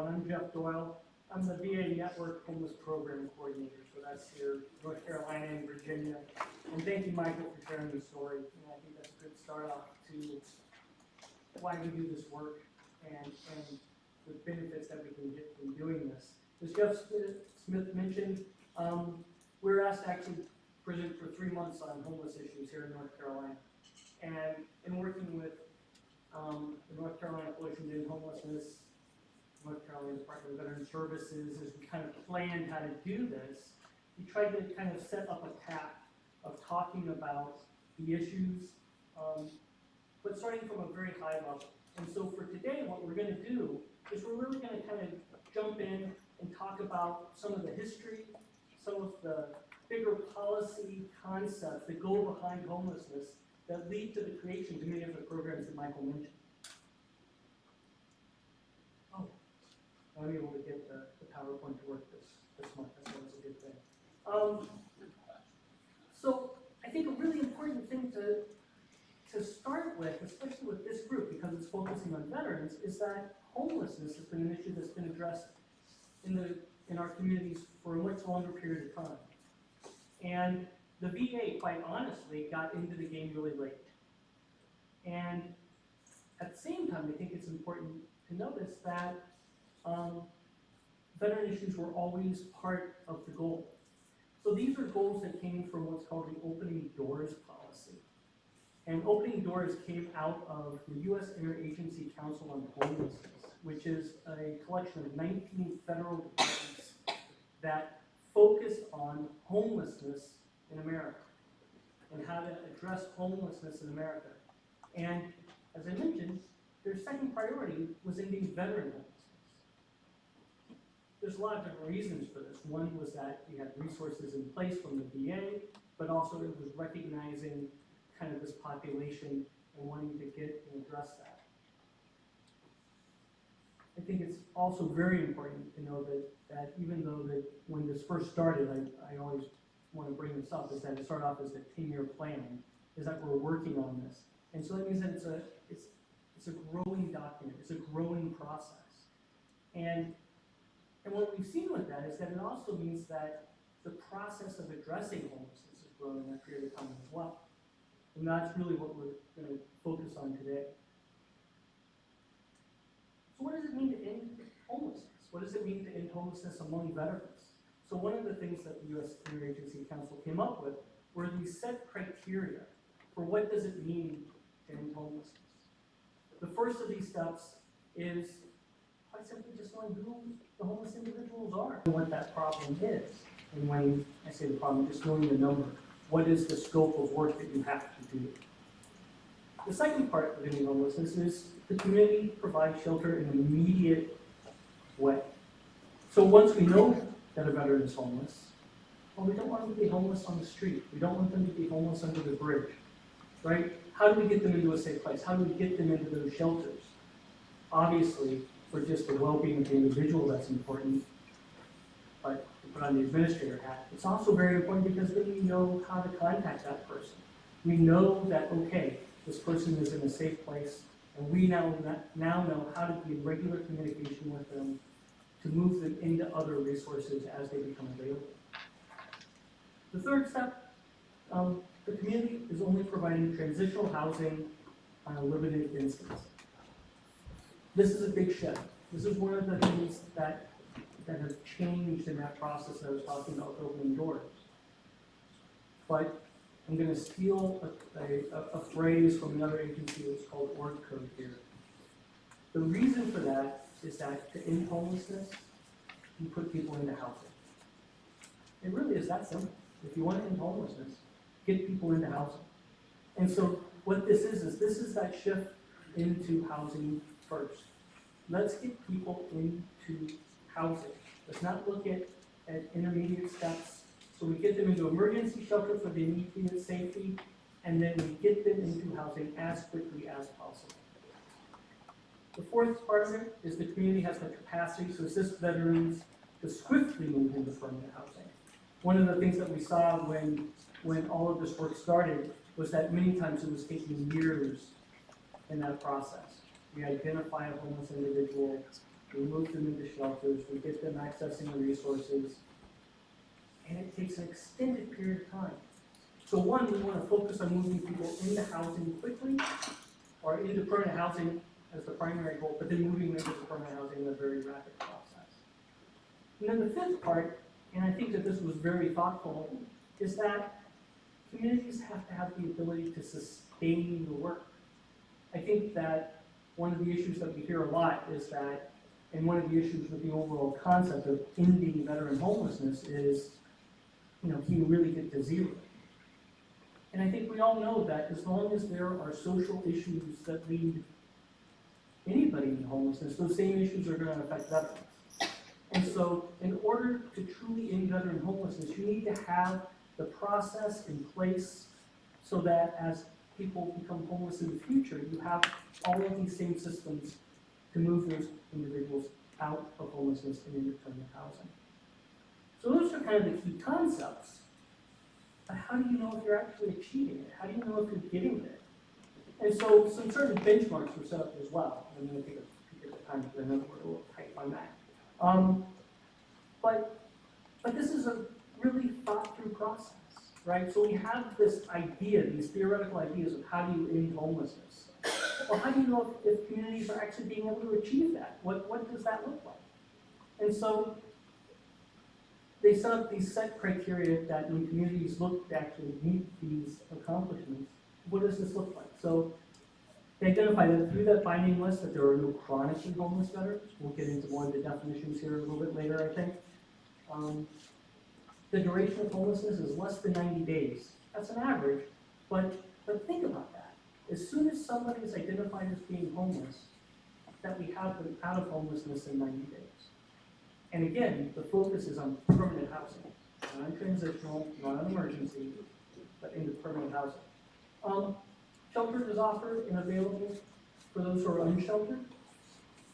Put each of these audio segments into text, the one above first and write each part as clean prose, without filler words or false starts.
everyone. I'm Jeff Doyle. I'm the VA Network Homeless Program Coordinator, so that's here, North Carolina and Virginia. And thank you, Michael, for sharing the story. And I think that's a good start off to why we do this work and the benefits that we can get from doing this. As Jeff Smith mentioned, we're asked to actually present for 3 months on homeless issues here in North Carolina. And in working with the North Carolina Coalition to End Homelessness, North Carolina Department of Veteran Services, as we kind of planned how to do this, we tried to kind of set up a path of talking about the issues, but starting from a very high level. And so for today, what we're going to do is we're really going to kind of jump in and talk about some of the history, some of the bigger policy concepts that go behind homelessness that lead to the creation of many of the programs that Michael mentioned. Oh, I'm able to get the PowerPoint to work this month. That's always a good thing. So I think a really important thing to start with, especially with this group, because it's focusing on veterans, is that homelessness has been an issue that's been addressed in our communities for a much longer period of time. And the VA, quite honestly, got into the game really late. And at the same time, I think it's important to notice that veteran issues were always part of the goal. So these are goals that came from what's called the Opening Doors policy. And Opening Doors came out of the U.S. Interagency Council on Homelessness, which is a collection of 19 federal departments that focus on homelessness in America and how to address homelessness in America. And as I mentioned, their second priority was ending veteran homelessness. There's a lot of different reasons for this. One was that we had resources in place from the VA, but also it was recognizing kind of this population and wanting to get and address that. I think it's also very important to know that even though that when this first started, I always want to bring this up, is that it started off as a 10-year plan, is that we're working on this. And so that means that it's a growing document, it's a growing process. And what we've seen with that is that it also means that the process of addressing homelessness has grown in that period of time as well. And that's really what we're going to focus on today. So what does it mean to end homelessness? What does it mean to end homelessness among veterans? So one of the things that the U.S. Interagency Council came up with were these set criteria for what does it mean to end homelessness. The first of these steps is quite simply just knowing who the homeless individuals are and what that problem is. And when I say the problem, just knowing the number. What is the scope of work that you have to do? The second part of ending homelessness is the community provides shelter in an immediate way. So once we know that a veteran is homeless, well, we don't want them to be homeless on the street. We don't want them to be homeless under the bridge, right? How do we get them into a safe place? How do we get them into those shelters? Obviously, for just the well-being of the individual, that's important, but to put on the administrator hat, it's also very important because then we know how to contact that person. We know that, okay, this person is in a safe place, and we now know how to be in regular communication with them to move them into other resources as they become available. The third step, the community is only providing transitional housing on a limited instance. This is a big shift. This is one of the things that have changed in that process that I was talking about opening doors. But I'm going to steal a phrase from another agency that's called org code here. The reason for that is that to end homelessness, you put people into housing. It really is that simple. If you want to end homelessness, get people into housing. And so what this is that shift into housing first. Let's get people into housing. Let's not look at intermediate steps. So we get them into emergency shelter for the immediate safety, and then we get them into housing as quickly as possible. The fourth part of it is the community has the capacity to assist veterans to swiftly move into permanent housing. One of the things that we saw when all of this work started was that many times it was taking years in that process. We identify a homeless individual, we move them into shelters, we get them accessing the resources, and it takes an extended period of time. So one, we want to focus on moving people into housing quickly, or into permanent housing as the primary goal, but then moving them into permanent housing in a very rapid process. And then the fifth part, and I think that this was very thoughtful, is that communities have to have the ability to sustain the work. I think that one of the issues that we hear a lot is that, and one of the issues with the overall concept of ending veteran homelessness is, can you really get to zero? And I think we all know that as long as there are social issues that lead anybody into homelessness, those same issues are going to affect veterans. And so in order to truly end veteran homelessness, you need to have the process in place so that as people become homeless in the future, you have all of these same systems to move those individuals out of homelessness and into permanent housing. So those are kind of the key concepts. But how do you know if you're actually achieving it? How do you know if you're getting there? And so some certain benchmarks were set up as well. I'm going to take a peek at the time because I know we're a little tight on that. But this is a really thought-through process, right? So we have this idea, these theoretical ideas of how do you end homelessness. Well, how do you know if communities are actually being able to achieve that? What does that look like? And so they set up these set criteria that when communities look to actually meet these accomplishments, what does this look like? So they identify that through that finding list that there are no chronically homeless veterans. We'll get into more of the definitions here a little bit later, I think. The duration of homelessness is less than 90 days. That's an average, but think about that. As soon as somebody is identified as being homeless, that we have them out of homelessness in 90 days. And again, the focus is on permanent housing, not transitional, not an emergency, but into permanent housing. Shelter is offered and available for those who are unsheltered.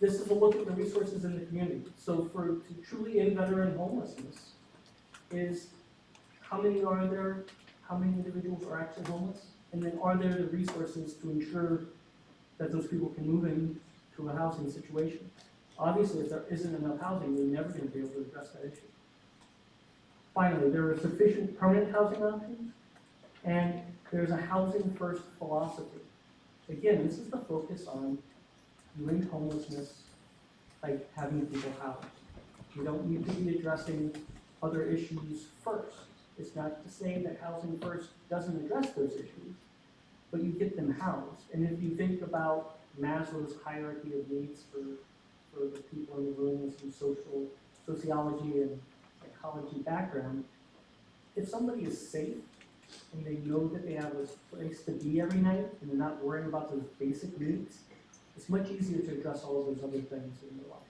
This is a look at the resources in the community. So to truly end veteran homelessness is how many are there, how many individuals are actually homeless, and then are there the resources to ensure that those people can move into a housing situation. Obviously, if there isn't enough housing, we're never going to be able to address that issue. Finally, there are sufficient permanent housing options, and there's a housing first philosophy. Again, this is the focus on doing homelessness by having people housed. You don't need to be addressing other issues first. It's not to say that housing first doesn't address those issues, but you get them housed. And if you think about Maslow's hierarchy of needs for the people in the room with some sociology and psychology background, if somebody is safe and they know that they have a place to be every night and they're not worrying about those basic needs, it's much easier to address all of those other things in your life.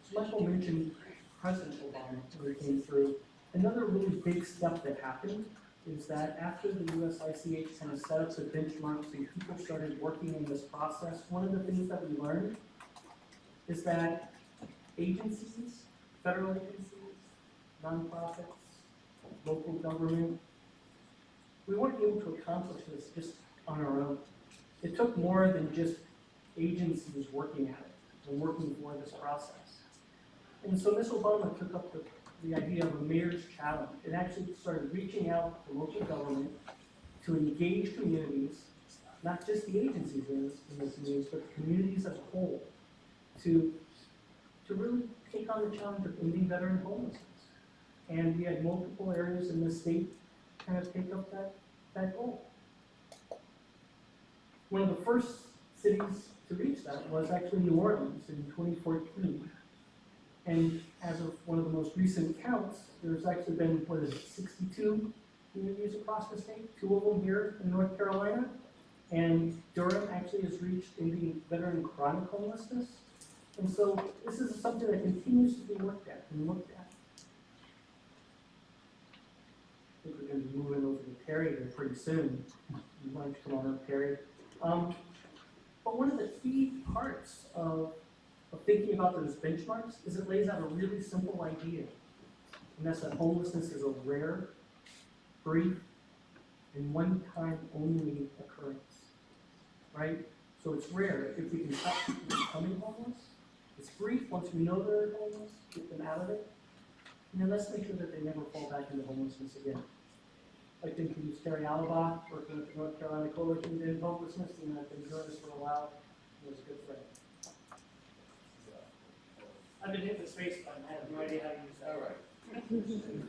So Michael mentioned President Obama when he came through. Another really big step that happened is that after the USICH kind of set up the benchmarks and people started working in this process, one of the things that we learned is that agencies, federal agencies, nonprofits, local government, we weren't able to accomplish this just on our own. It took more than just agencies working at it and working for this process. And so Ms. Obama took up the idea of a mayor's challenge and actually started reaching out to local government to engage communities, not just the agencies in the communities, but the communities as a whole, to really take on the challenge of ending veteran homelessness. And we had multiple areas in the state kind of take up that goal. One of the first cities to reach that was actually New Orleans in 2014. And as of one of the most recent counts, there's actually been, 62 communities across the state, 2 of them here in North Carolina. And Durham actually has reached ending veteran chronic homelessness. And so this is something that continues to be worked at and looked at. I think we're going to be moving over to Terry here pretty soon. Why don't you come on up, Terry? But one of the key parts of thinking about those benchmarks is it lays out a really simple idea. And that's that homelessness is a rare, brief, and one-time only occurrence, right? So it's rare. If we can stop people from becoming homeless, it's brief. Once we know they're homeless, get them out of it. And then let's make sure that they never fall back into homelessness again. I think we use Terry Alaba, working with the North Carolina Coalition to End Homelessness, and I've been doing this for a while. He was a good friend. I've been hit in the space button. I have no idea how to use that. All right.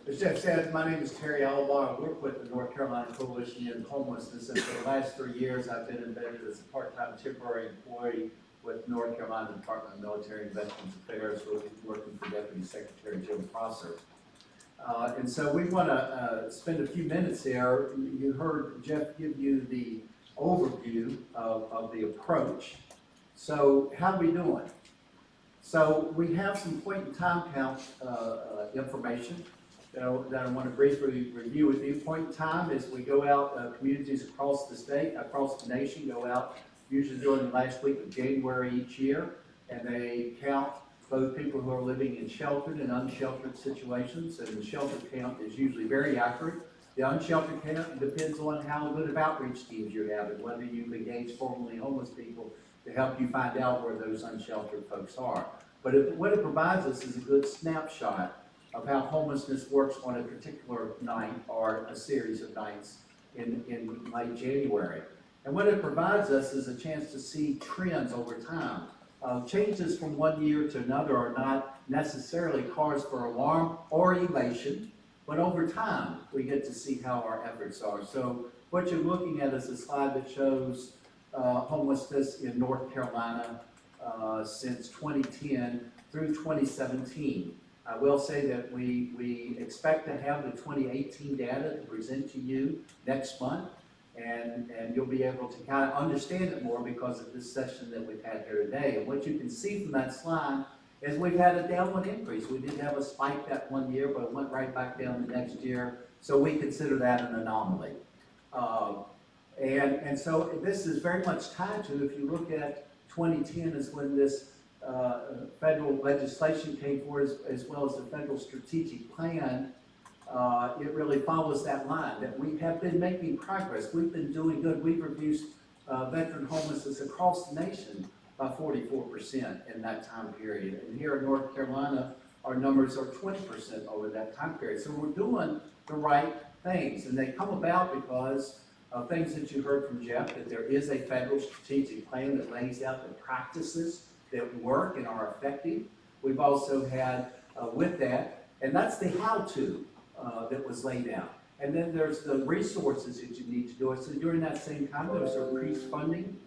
As Jeff said, my name is Terry Alaba. I work with the North Carolina Coalition to End Homelessness, and for the last 3 years, I've been embedded as a part-time temporary employee with North Carolina Department of Military and Veterans Affairs, working for Deputy Secretary Jim Prosser. And so we want to spend a few minutes here. You heard Jeff give you the overview of the approach. So how are we doing? So we have some point in time count information that I want to briefly review with you. Point in time is we go out, communities across the state, across the nation, go out usually during the last week of January each year, and they count both people who are living in sheltered and unsheltered situations, and the sheltered count is usually very accurate. The unsheltered count depends on how good of outreach teams you have and whether you've engaged formerly homeless people to help you find out where those unsheltered folks are. But what it provides us is a good snapshot of how homelessness works on a particular night or a series of nights in late January. And what it provides us is a chance to see trends over time. Changes from one year to another are not necessarily cause for alarm or elation, but over time we get to see how our efforts are. So what you're looking at is a slide that shows homelessness in North Carolina since 2010 through 2017. I will say that we expect to have the 2018 data to present to you next month, and you'll be able to kind of understand it more because of this session that we've had here today. And what you can see from that slide is we've had a downward increase. We did have a spike that one year, but it went right back down the next year, so we consider that an anomaly. And so this is very much tied to, if you look at 2010 is when this federal legislation came forward, as well as the federal strategic plan. It really follows that line, that we have been making progress. We've been doing good. We've reduced veteran homelessness across the nation by 44% in that time period. And here in North Carolina, our numbers are 20% over that time period. So we're doing the right things, and they come about because of things that you heard from Jeff, that there is a federal strategic plan that lays out the practices that work and are effective. We've also had with that, and that's the how-to that was laid out. And then there's the resources that you need to do it. So during that same time, there's increased funding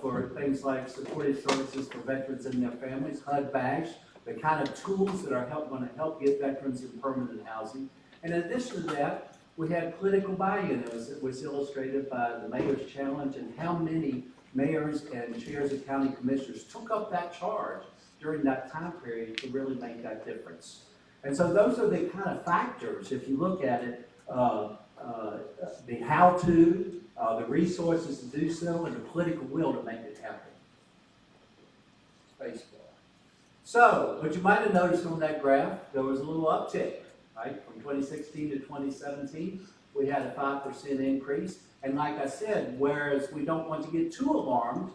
for things like supportive services for veterans and their families, HUD badge, the kind of tools that are going to help get veterans in permanent housing. And in addition to that, we had political buy-in. It was illustrated by the Mayor's Challenge and how many mayors and chairs of county commissioners took up that charge during that time period to really make that difference. And so those are the kind of factors, if you look at it, the how-to, the resources to do so, and the political will to make it happen. Baseball. So, what you might have noticed on that graph, there was a little uptick, right? From 2016 to 2017, we had a 5% increase. And like I said, whereas we don't want to get too alarmed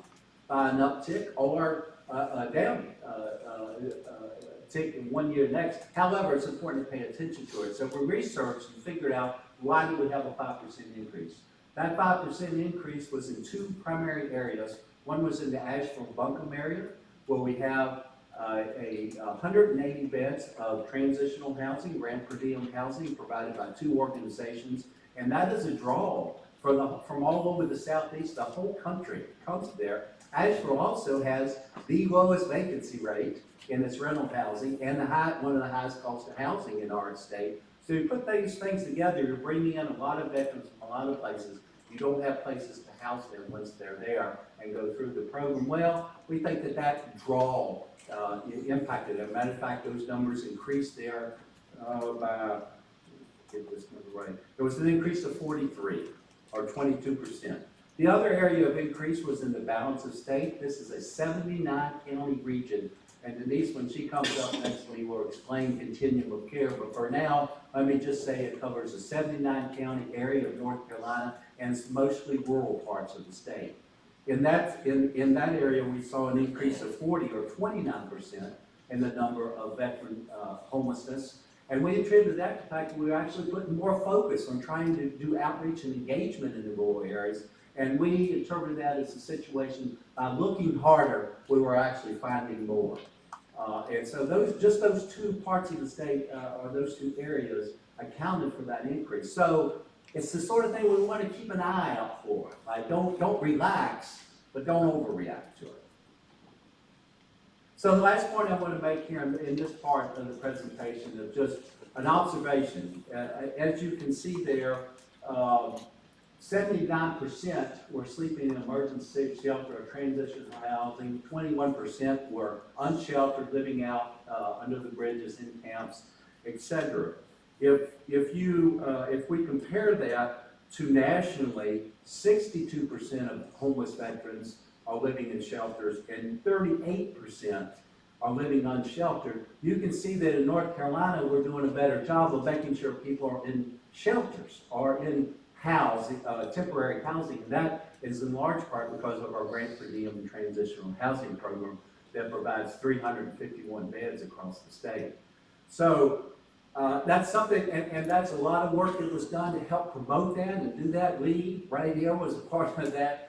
by an uptick or a down tick in 1 year next, however, it's important to pay attention to it. So we researched and figured out why do we have a 5% increase. That 5% increase was in two primary areas. One was in the Asheville-Buncombe area, where we have 180 beds of transitional housing, rent per diem housing provided by two organizations, and that is a draw from all over the Southeast. The whole country comes there. Asheville also has the lowest vacancy rate in its rental housing and one of the highest cost of housing in our state. So you put these things together, you're bringing in a lot of veterans from a lot of places. You don't have places to house them once they're there and go through the program. Well, we think that that draw impacted it. Matter of fact, those numbers increased there by, get this number right, there was an increase of 43 or 22%. The other area of increase was in the balance of state. This is a 79 county region And Denise, when she comes up next, we will explain continuum of care. But for now, let me just say it covers a 79 county area of North Carolina, and it's mostly rural parts of the state. In that area, we saw an increase of 40 or 29% in the number of veteran homelessness. And we attributed that to the fact that we were actually putting more focus on trying to do outreach and engagement in the rural areas. And we interpreted that as a situation, by looking harder, we were actually finding more. And so those two parts of the state, or those two areas, accounted for that increase. So it's the sort of thing we want to keep an eye out for. Like, don't relax, but don't overreact to it. So the last point I want to make here in this part of the presentation is just an observation. As you can see there, 79% were sleeping in emergency shelter or transitional housing. 21% were unsheltered, living out under the bridges in camps, etc. If we compare that to nationally, 62% of homeless veterans are living in shelters and 38% are living unsheltered. You can see that in North Carolina, we're doing a better job of making sure people are in shelters or in housing, temporary housing. And that is in large part because of our grant per diem and transitional housing program that provides 351 beds across the state. So that's something, and that's a lot of work that was done to help promote that and do that. Lee Radio was a part of that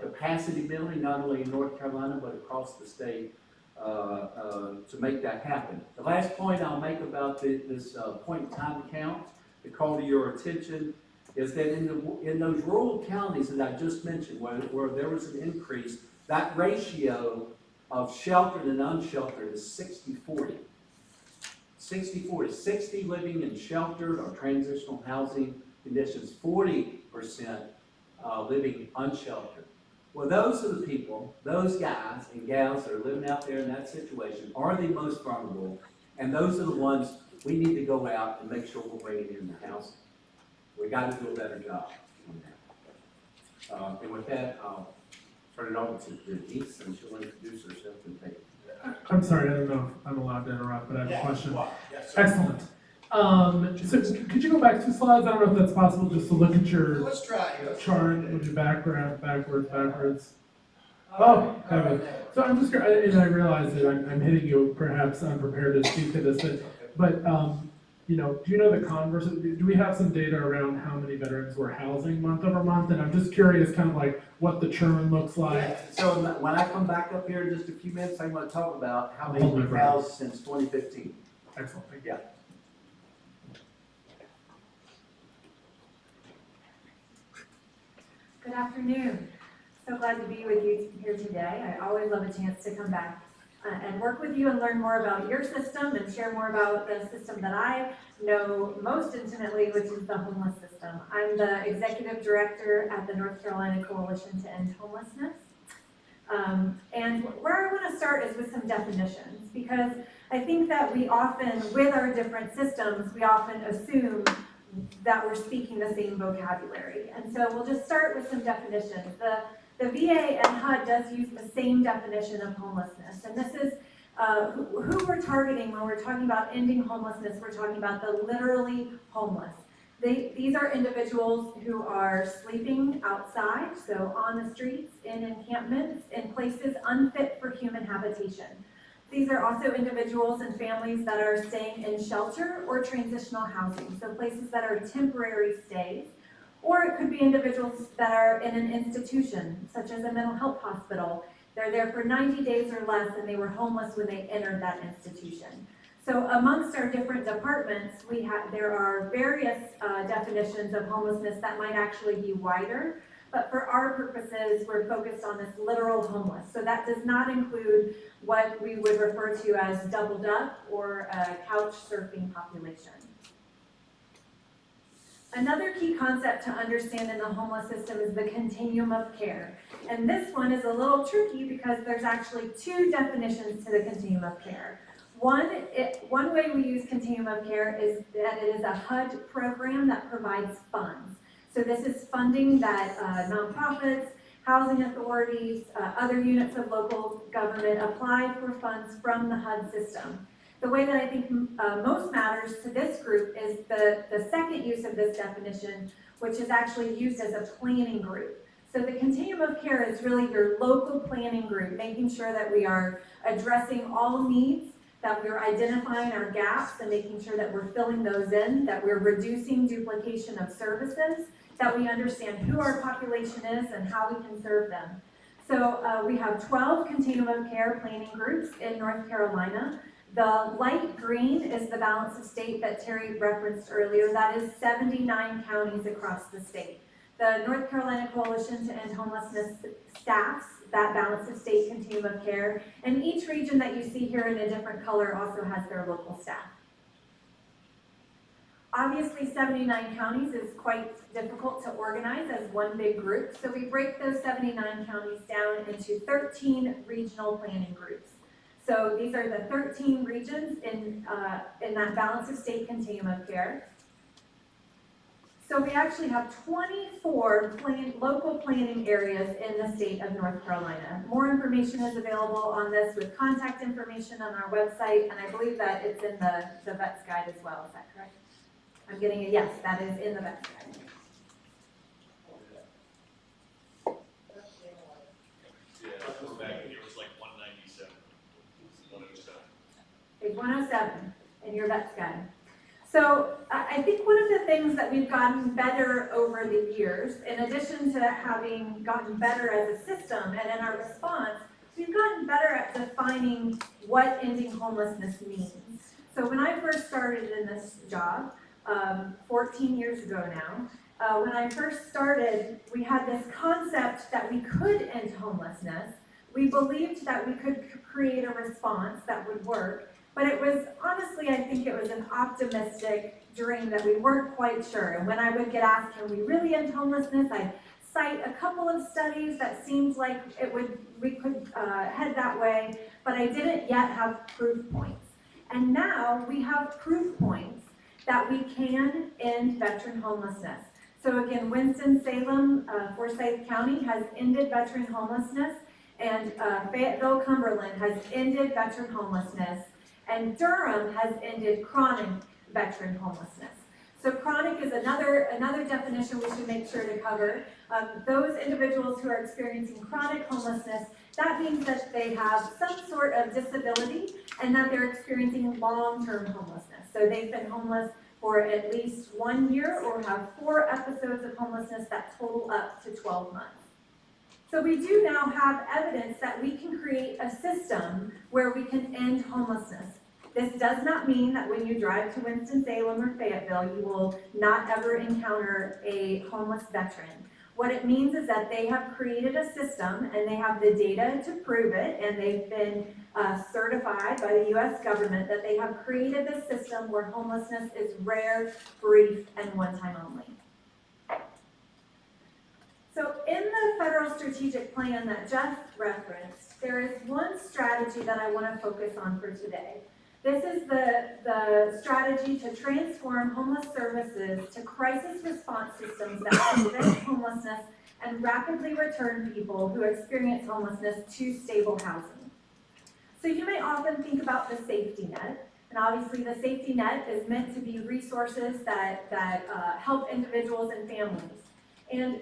capacity building, not only in North Carolina, but across the state to make that happen. The last point I'll make about this point in time count, to call to your attention, is that in those rural counties that I just mentioned, where there was an increase, that ratio of sheltered and unsheltered is 60-40. 60-40, 60 living in sheltered or transitional housing conditions, 40% living unsheltered. Well, those are the people, those guys and gals that are living out there in that situation are the most vulnerable, and those are the ones we need to go out and make sure we're bringing in the housing. We got to do a better job on that. And with that, I'll turn it over to Denise, and she'll introduce herself and take it. I'm sorry, I don't know if I'm allowed to interrupt, but I have a question. Yes, sir. Excellent. So could you go back 2 slides? I don't know if that's possible, just to look at your Let's try it. chart with your background, backwards. Oh, okay. So I'm just, and I realize that I'm hitting you perhaps unprepared to speak to this, but you know, do you know the converse? Do we have some data around how many veterans we're housing month over month? And I'm just curious, kind of like what the churn looks like. Yeah. So when I come back up here in just a few minutes, I'm going to talk about how many we've housed since 2015. Excellent, thank you. Yeah. Good afternoon. So glad to be with you here today. I always love a chance to come back and work with you and learn more about your system and share more about the system that I know most intimately, which is the homeless system. I'm the executive director at the North Carolina Coalition to End Homelessness. And where I want to start is with some definitions, because I think that we often, with our different systems, we often assume that we're speaking the same vocabulary. And so we'll just start with some definitions. The VA and HUD does use the same definition of homelessness. And this is who we're targeting when we're talking about ending homelessness. We're talking about the literally homeless. These are individuals who are sleeping outside, so on the streets, in encampments, in places unfit for human habitation. These are also individuals and families that are staying in shelter or transitional housing, so places that are temporary stays. Or it could be individuals that are in an institution, such as a mental health hospital. They're there for 90 days or less, and they were homeless when they entered that institution. So amongst our different departments, there are various definitions of homelessness that might actually be wider. But for our purposes, we're focused on this literal homeless. So that does not include what we would refer to as doubled up or a couch surfing population. Another key concept to understand in the homeless system is the continuum of care. And this one is a little tricky because there's actually 2 definitions to the continuum of care. One way we use continuum of care is that it is a HUD program that provides funds. So this is funding that nonprofits, housing authorities, other units of local government apply for funds from the HUD system. The way that I think most matters to this group is the second use of this definition, which is actually used as a planning group. So the continuum of care is really your local planning group, making sure that we are addressing all needs, that we're identifying our gaps and making sure that we're filling those in, that we're reducing duplication of services, that we understand who our population is and how we can serve them. So we have 12 continuum of care planning groups in North Carolina. The light green is the balance of state that Terry referenced earlier. That is 79 counties across the state. The North Carolina Coalition to End Homelessness staffs that balance of state continuum of care, and each region that you see here in a different color also has their local staff. Obviously, 79 counties is quite difficult to organize as one big group, so we break those 79 counties down into 13 regional planning groups. So these are the 13 regions in that balance of state continuum of care. So we actually have 24 local planning areas in the state of North Carolina. More information is available on this with contact information on our website, and I believe that it's in the VETS guide as well. Is that correct? I'm getting a yes, that is in the VETS guide. Yeah, it was back, it was like 197, 107. Page 107 in your VETS guide. So I think one of the things that we've gotten better over the years, in addition to having gotten better as a system and in our response, we've gotten better at defining what ending homelessness means. So when I first started in this job, 14 years ago now, when I first started, we had this concept that we could end homelessness. We believed that we could create a response that would work. But it was, honestly, I think it was an optimistic dream that we weren't quite sure. And when I would get asked, can we really end homelessness, I'd cite a couple of studies that seemed like we could head that way, but I didn't yet have proof points. And now we have proof points that we can end veteran homelessness. So again, Winston-Salem, Forsyth County has ended veteran homelessness, and Fayetteville, Cumberland has ended veteran homelessness. And Durham has ended chronic veteran homelessness. So chronic is another definition we should make sure to cover. Those individuals who are experiencing chronic homelessness, that means that they have some sort of disability and that they're experiencing long-term homelessness. So they've been homeless for at least 1 year or have 4 episodes of homelessness that total up to 12 months. So we do now have evidence that we can create a system where we can end homelessness. This does not mean that when you drive to Winston-Salem or Fayetteville, you will not ever encounter a homeless veteran. What it means is that they have created a system and they have the data to prove it, and they've been certified by the U.S. government that they have created this system where homelessness is rare, brief, and one time only. So in the federal strategic plan that Jeff referenced, there is one strategy that I want to focus on for today. This is the strategy to transform homeless services to crisis response systems that prevent homelessness and rapidly return people who experience homelessness to stable housing. So you may often think about the safety net, and obviously the safety net is meant to be resources that help individuals and families. And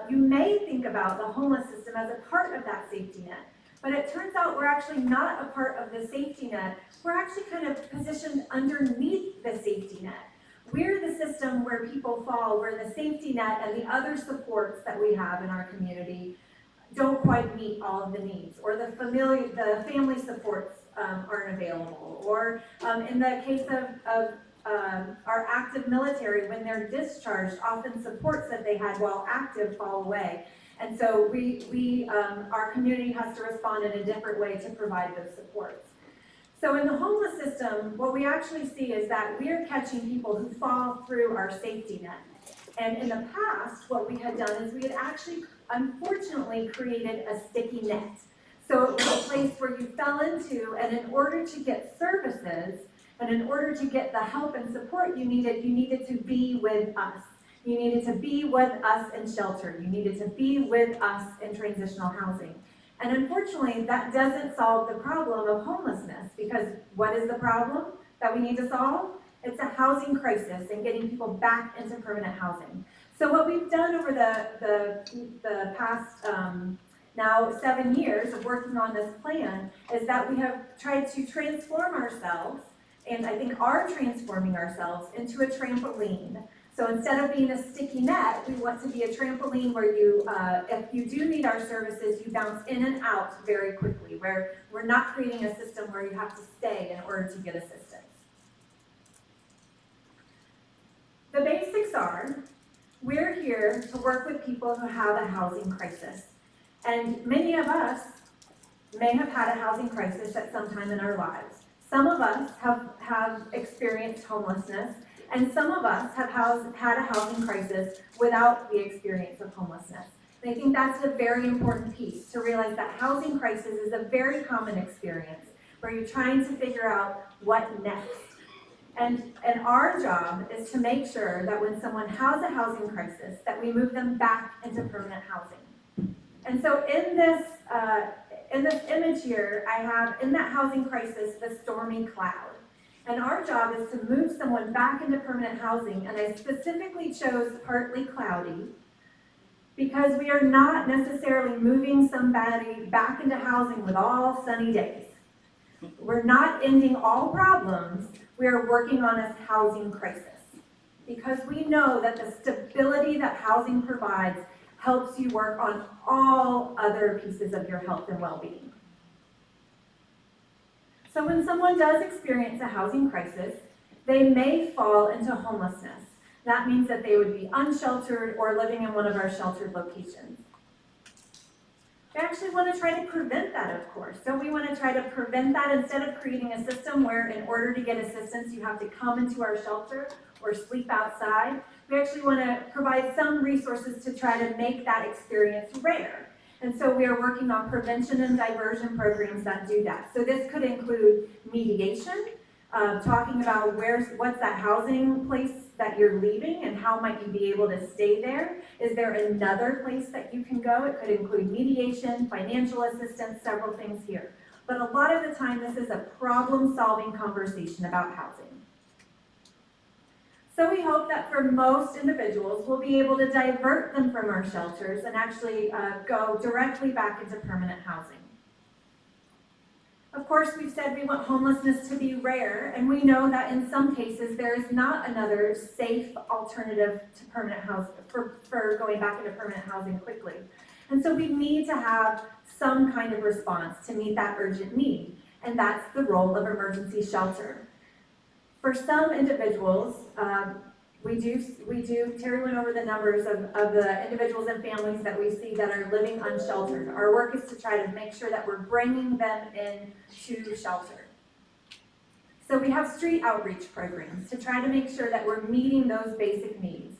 you may think about the homeless system as a part of that safety net, but it turns out we're actually not a part of the safety net. We're actually kind of positioned underneath the safety net. We're the system where people fall, where the safety net and the other supports that we have in our community don't quite meet all of the needs, or the family supports aren't available, or in the case of our active military, when they're discharged, often supports that they had while active fall away. And so our community has to respond in a different way to provide those supports. So in the homeless system, what we actually see is that we are catching people who fall through our safety net. And in the past, what we had done is we had actually, unfortunately, created a sticky net. So it was a place where you fell into, and in order to get services, and in order to get the help and support you needed to be with us. You needed to be with us in shelter. You needed to be with us in transitional housing. And unfortunately, that doesn't solve the problem of homelessness, because what is the problem that we need to solve? It's a housing crisis and getting people back into permanent housing. So what we've done over the past now 7 years of working on this plan is that we have tried to transform ourselves, and I think are transforming ourselves into a trampoline. So instead of being a sticky net, we want to be a trampoline where you, if you do need our services, you bounce in and out very quickly, where we're not creating a system where you have to stay in order to get assistance. The basics are, we're here to work with people who have a housing crisis. And many of us may have had a housing crisis at some time in our lives. Some of us have experienced homelessness, and some of us have had a housing crisis without the experience of homelessness. And I think that's a very important piece, to realize that housing crisis is a very common experience where you're trying to figure out what next. And our job is to make sure that when someone has a housing crisis, that we move them back into permanent housing. And so in this image here, I have in that housing crisis the stormy cloud. And our job is to move someone back into permanent housing, and I specifically chose partly cloudy because we are not necessarily moving somebody back into housing with all sunny days. We're not ending all problems, we are working on a housing crisis. Because we know that the stability that housing provides helps you work on all other pieces of your health and well-being. So when someone does experience a housing crisis, they may fall into homelessness. That means that they would be unsheltered or living in one of our sheltered locations. We actually want to try to prevent that, of course. So we want to try to prevent that instead of creating a system where in order to get assistance, you have to come into our shelter or sleep outside. We actually want to provide some resources to try to make that experience rare. And so we are working on prevention and diversion programs that do that. So this could include mediation, talking about what's that housing place that you're leaving and how might you be able to stay there? Is there another place that you can go? It could include mediation, financial assistance, several things here. But a lot of the time this is a problem-solving conversation about housing. So we hope that for most individuals, we'll be able to divert them from our shelters and actually go directly back into permanent housing. Of course, we've said we want homelessness to be rare, and we know that in some cases there is not another safe alternative to permanent housing for going back into permanent housing quickly. And so we need to have some kind of response to meet that urgent need, and that's the role of emergency shelter. For some individuals, Terry went over the numbers of the individuals and families that we see that are living unsheltered. Our work is to try to make sure that we're bringing them in to shelter. So we have street outreach programs to try to make sure that we're meeting those basic needs.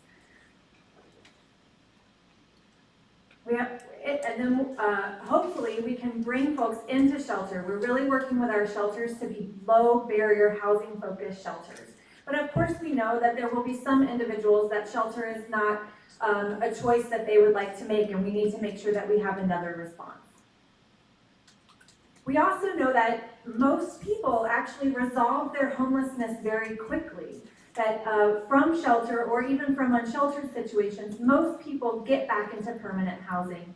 Hopefully we can bring folks into shelter. We're really working with our shelters to be low barrier housing focused shelters. But of course we know that there will be some individuals that shelter is not a choice that they would like to make, and we need to make sure that we have another response. We also know that most people actually resolve their homelessness very quickly. That from shelter or even from unsheltered situations, most people get back into permanent housing,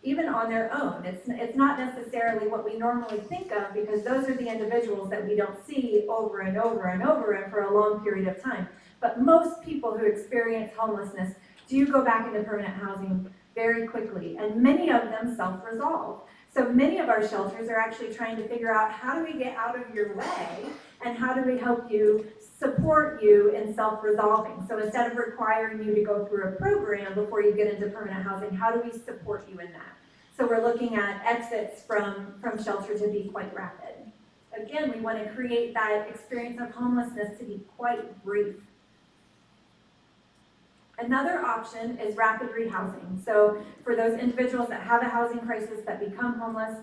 even on their own. It's not necessarily what we normally think of, because those are the individuals that we don't see over and over and over and for a long period of time. But most people who experience homelessness do go back into permanent housing very quickly, and many of them self-resolve. So many of our shelters are actually trying to figure out, how do we get out of your way, and how do we help you, support you in self-resolving? So instead of requiring you to go through a program before you get into permanent housing, how do we support you in that? So we're looking at exits from shelter to be quite rapid. Again, we want to create that experience of homelessness to be quite brief. Another option is rapid rehousing. So for those individuals that have a housing crisis that become homeless,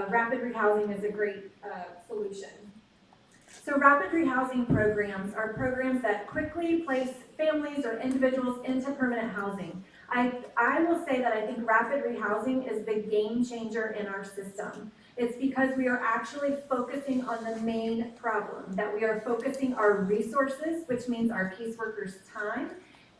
rapid rehousing is a great solution. So rapid rehousing programs are programs that quickly place families or individuals into permanent housing. I will say that I think rapid rehousing is the game changer in our system. It's because we are actually focusing on the main problem, that we are focusing our resources, which means our caseworkers' time,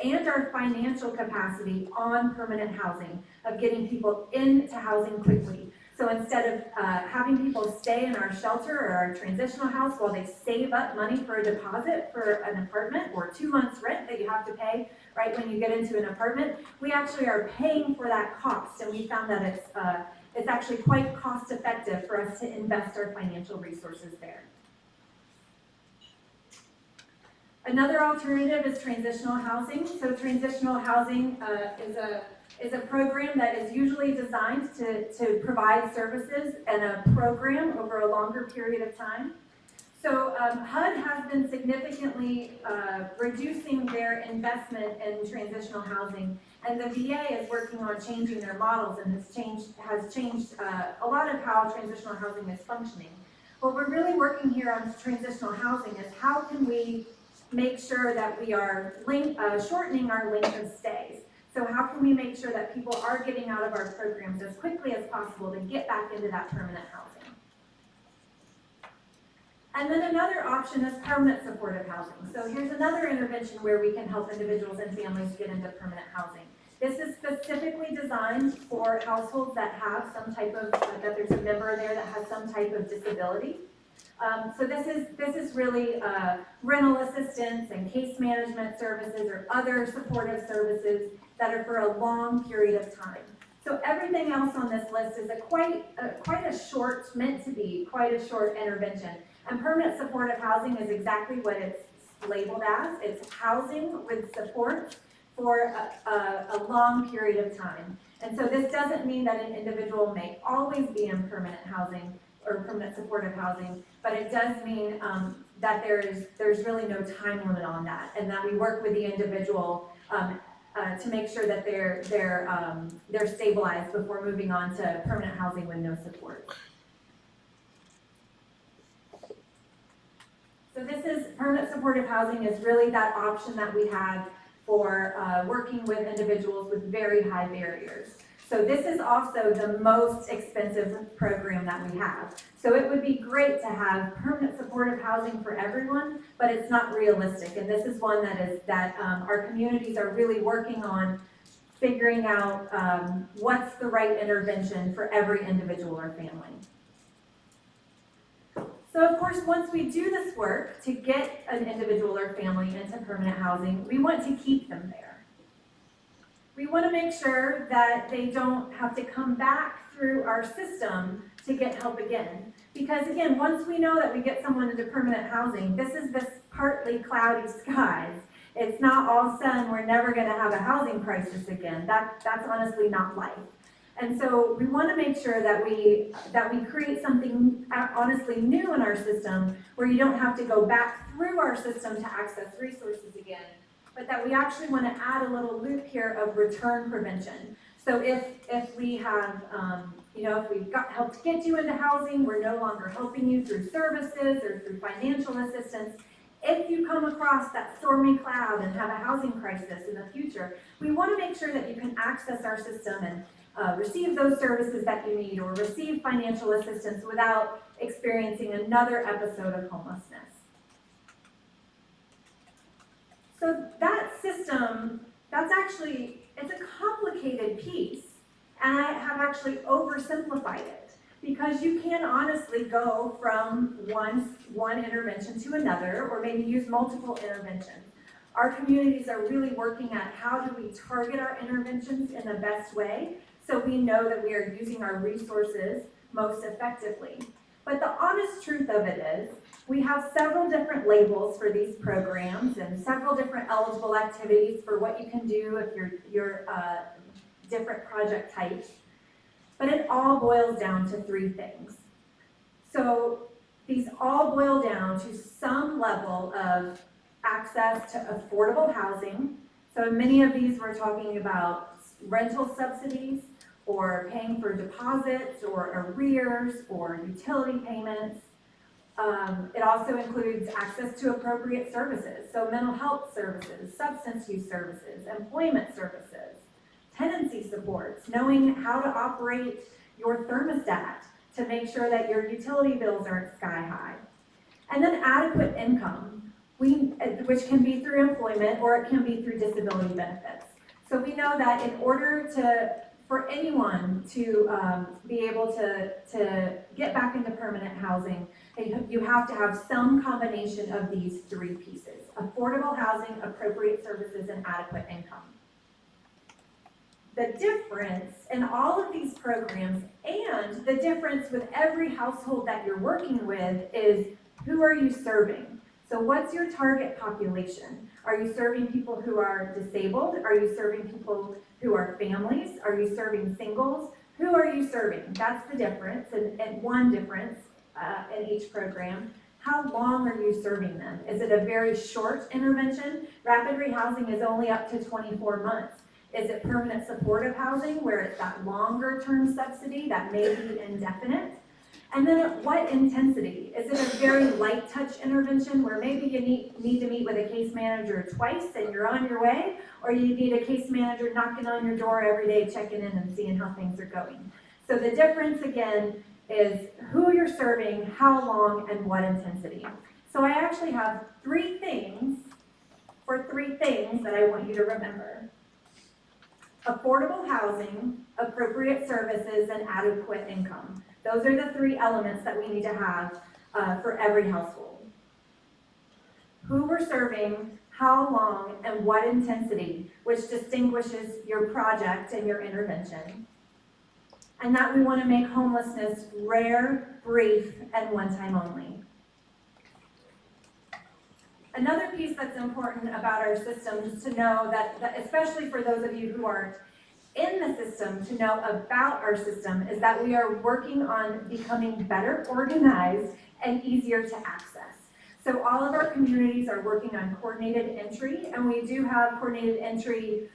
and our financial capacity on permanent housing, of getting people into housing quickly. So instead of having people stay in our shelter or our transitional house while they save up money for a deposit for an apartment or 2 months rent that you have to pay right when you get into an apartment, we actually are paying for that cost, and we found that it's actually quite cost effective for us to invest our financial resources there. Another alternative is transitional housing. So transitional housing is a program that is usually designed to provide services and a program over a longer period of time. So HUD has been significantly reducing their investment in transitional housing, and the VA is working on changing their models and has changed a lot of how transitional housing is functioning. What we're really working here on transitional housing is how can we make sure that we are shortening our length of stays. So how can we make sure that people are getting out of our programs as quickly as possible to get back into that permanent housing? And then another option is permanent supportive housing. So here's another intervention where we can help individuals and families get into permanent housing. This is specifically designed for households that have some type of, that there's a member there that has some type of disability. So this is really rental assistance and case management services or other supportive services that are for a long period of time. So everything else on this list is quite a short, meant to be quite a short intervention. And permanent supportive housing is exactly what it's labeled as. It's housing with support for a long period of time. And so this doesn't mean that an individual may always be in permanent housing or permanent supportive housing, but it does mean that there's really no time limit on that, and that we work with the individual to make sure that they're stabilized before moving on to permanent housing with no support. So this is permanent supportive housing is really that option that we have for working with individuals with very high barriers. So this is also the most expensive program that we have. So it would be great to have permanent supportive housing for everyone, but it's not realistic. And this is one that our communities are really working on figuring out what's the right intervention for every individual or family. So of course, once we do this work to get an individual or family into permanent housing, we want to keep them there. We want to make sure that they don't have to come back through our system to get help again. Because again, once we know that we get someone into permanent housing, this is this partly cloudy skies. It's not all of a sudden we're never going to have a housing crisis again. That's honestly not life. And so we want to make sure that we create something honestly new in our system where you don't have to go back through our system to access resources again, but that we actually want to add a little loop here of return prevention. So if we have, if we've helped get you into housing, we're no longer helping you through services or through financial assistance. If you come across that stormy cloud and have a housing crisis in the future, we want to make sure that you can access our system and receive those services that you need or receive financial assistance without experiencing another episode of homelessness. So that system, it's a complicated piece, and I have actually oversimplified it because you can honestly go from one intervention to another or maybe use multiple interventions. Our communities are really working at how do we target our interventions in the best way so we know that we are using our resources most effectively. But the honest truth of it is, we have several different labels for these programs and several different eligible activities for what you can do if you're different project types. But it all boils down to three things. So these all boil down to some level of access to affordable housing. So in many of these, we're talking about rental subsidies or paying for deposits or arrears or utility payments, It also includes access to appropriate services, so mental health services, substance use services, employment services, tenancy supports, knowing how to operate your thermostat to make sure that your utility bills aren't sky high. And then adequate income, which can be through employment or it can be through disability benefits. So we know that in order for anyone to be able to get back into permanent housing, you have to have some combination of these three pieces: affordable housing, appropriate services, and adequate income. The difference in all of these programs and the difference with every household that you're working with is who are you serving? So what's your target population? Are you serving people who are disabled? Are you serving people who are families? Are you serving singles? Who are you serving? That's the difference, and one difference in each program. How long are you serving them? Is it a very short intervention? Rapid rehousing is only up to 24 months. Is it permanent supportive housing where it's that longer term subsidy that may be indefinite? And then at what intensity? Is it a very light touch intervention where maybe you need to meet with a case manager twice and you're on your way? Or you need a case manager knocking on your door every day, checking in and seeing how things are going? So the difference again is who you're serving, how long, and what intensity. So I actually have three things that I want you to remember: affordable housing, appropriate services, and adequate income. Those are the three elements that we need to have for every household. Who we're serving, how long, and what intensity, which distinguishes your project and your intervention. And that we want to make homelessness rare, brief, and one time only. Another piece that's important about our system is to know that especially for those of you who aren't in the system, to know about our system is that we are working on becoming better organized and easier to access. So all of our communities are working on coordinated entry, and we do have coordinated entry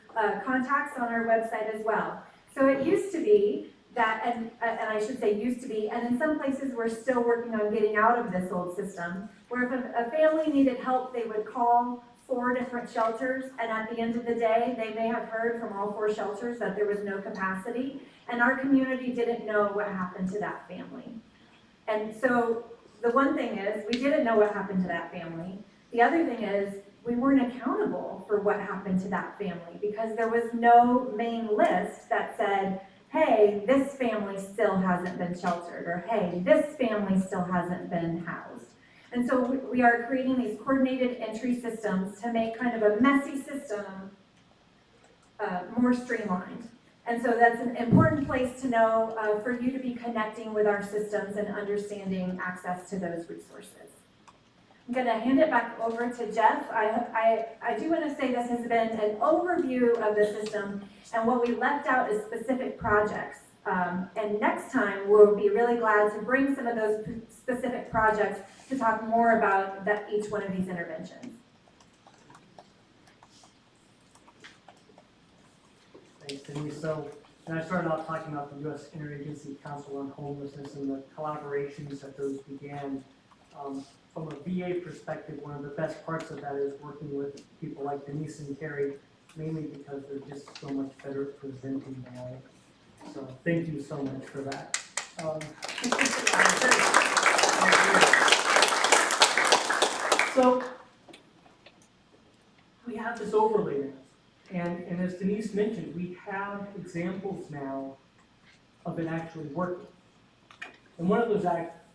contacts on our website as well. So it used to be that, and I should say used to be, and in some places we're still working on getting out of this old system, where if a family needed help, they would call 4 different shelters, and at the end of the day, they may have heard from all 4 shelters that there was no capacity, and our community didn't know what happened to that family. And so the one thing is, we didn't know what happened to that family. The other thing is, we weren't accountable for what happened to that family because there was no main list that said, hey, this family still hasn't been sheltered, or hey, this family still hasn't been housed. And so we are creating these coordinated entry systems to make kind of a messy system more streamlined. And so that's an important place to know for you to be connecting with our systems and understanding access to those resources. I'm going to hand it back over to Jeff. I do want to say this has been an overview of the system, and what we left out is specific projects. And next time, we'll be really glad to bring some of those specific projects to talk more about each one of these interventions. Thanks, Denise. So, I started off talking about the U.S. Interagency Council on Homelessness and the collaborations that those began. From a VA perspective, one of the best parts of that is working with people like Denise and Terry, mainly because they're just so much better at presenting than I am. So thank you so much for that. So we have this overlay now. And as Denise mentioned, we have examples now of it actually working. And one of those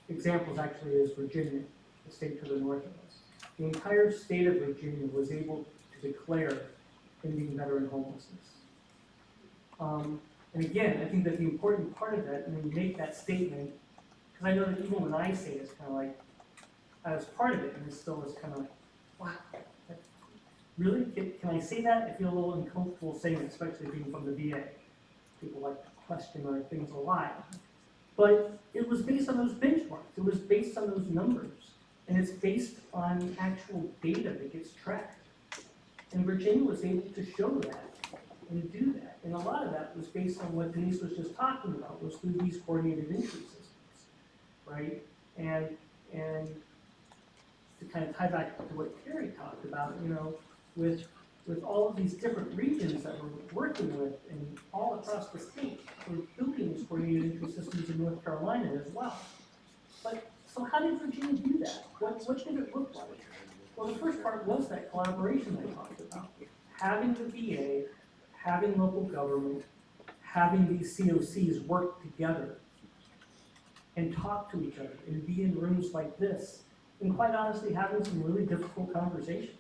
examples actually is Virginia, the state to the north of us. The entire state of Virginia was able to declare ending veteran homelessness. And again, I think that the important part of that, when you make that statement, because I know that even when I say it, it's kind of like, I was part of it, and it still is kind of like, wow, really? Can I say that? I feel a little uncomfortable saying it, especially being from the VA. People like to question are things a lot. But it was based on those benchmarks. It was based on those numbers. And it's based on actual data that gets tracked. And Virginia was able to show that and do that. And a lot of that was based on what Denise was just talking about, was through these coordinated entry systems, right? And And to kind of tie back to what Terry talked about, with all of these different regions that we're working with and all across the state, we're building these coordinated entry systems in North Carolina as well. But, so how did Virginia do that? What did it look like? Well, the first part was that collaboration I talked about. Having the VA, having local government, having these COCs work together and talk to each other and be in rooms like this, and quite honestly, having some really difficult conversations.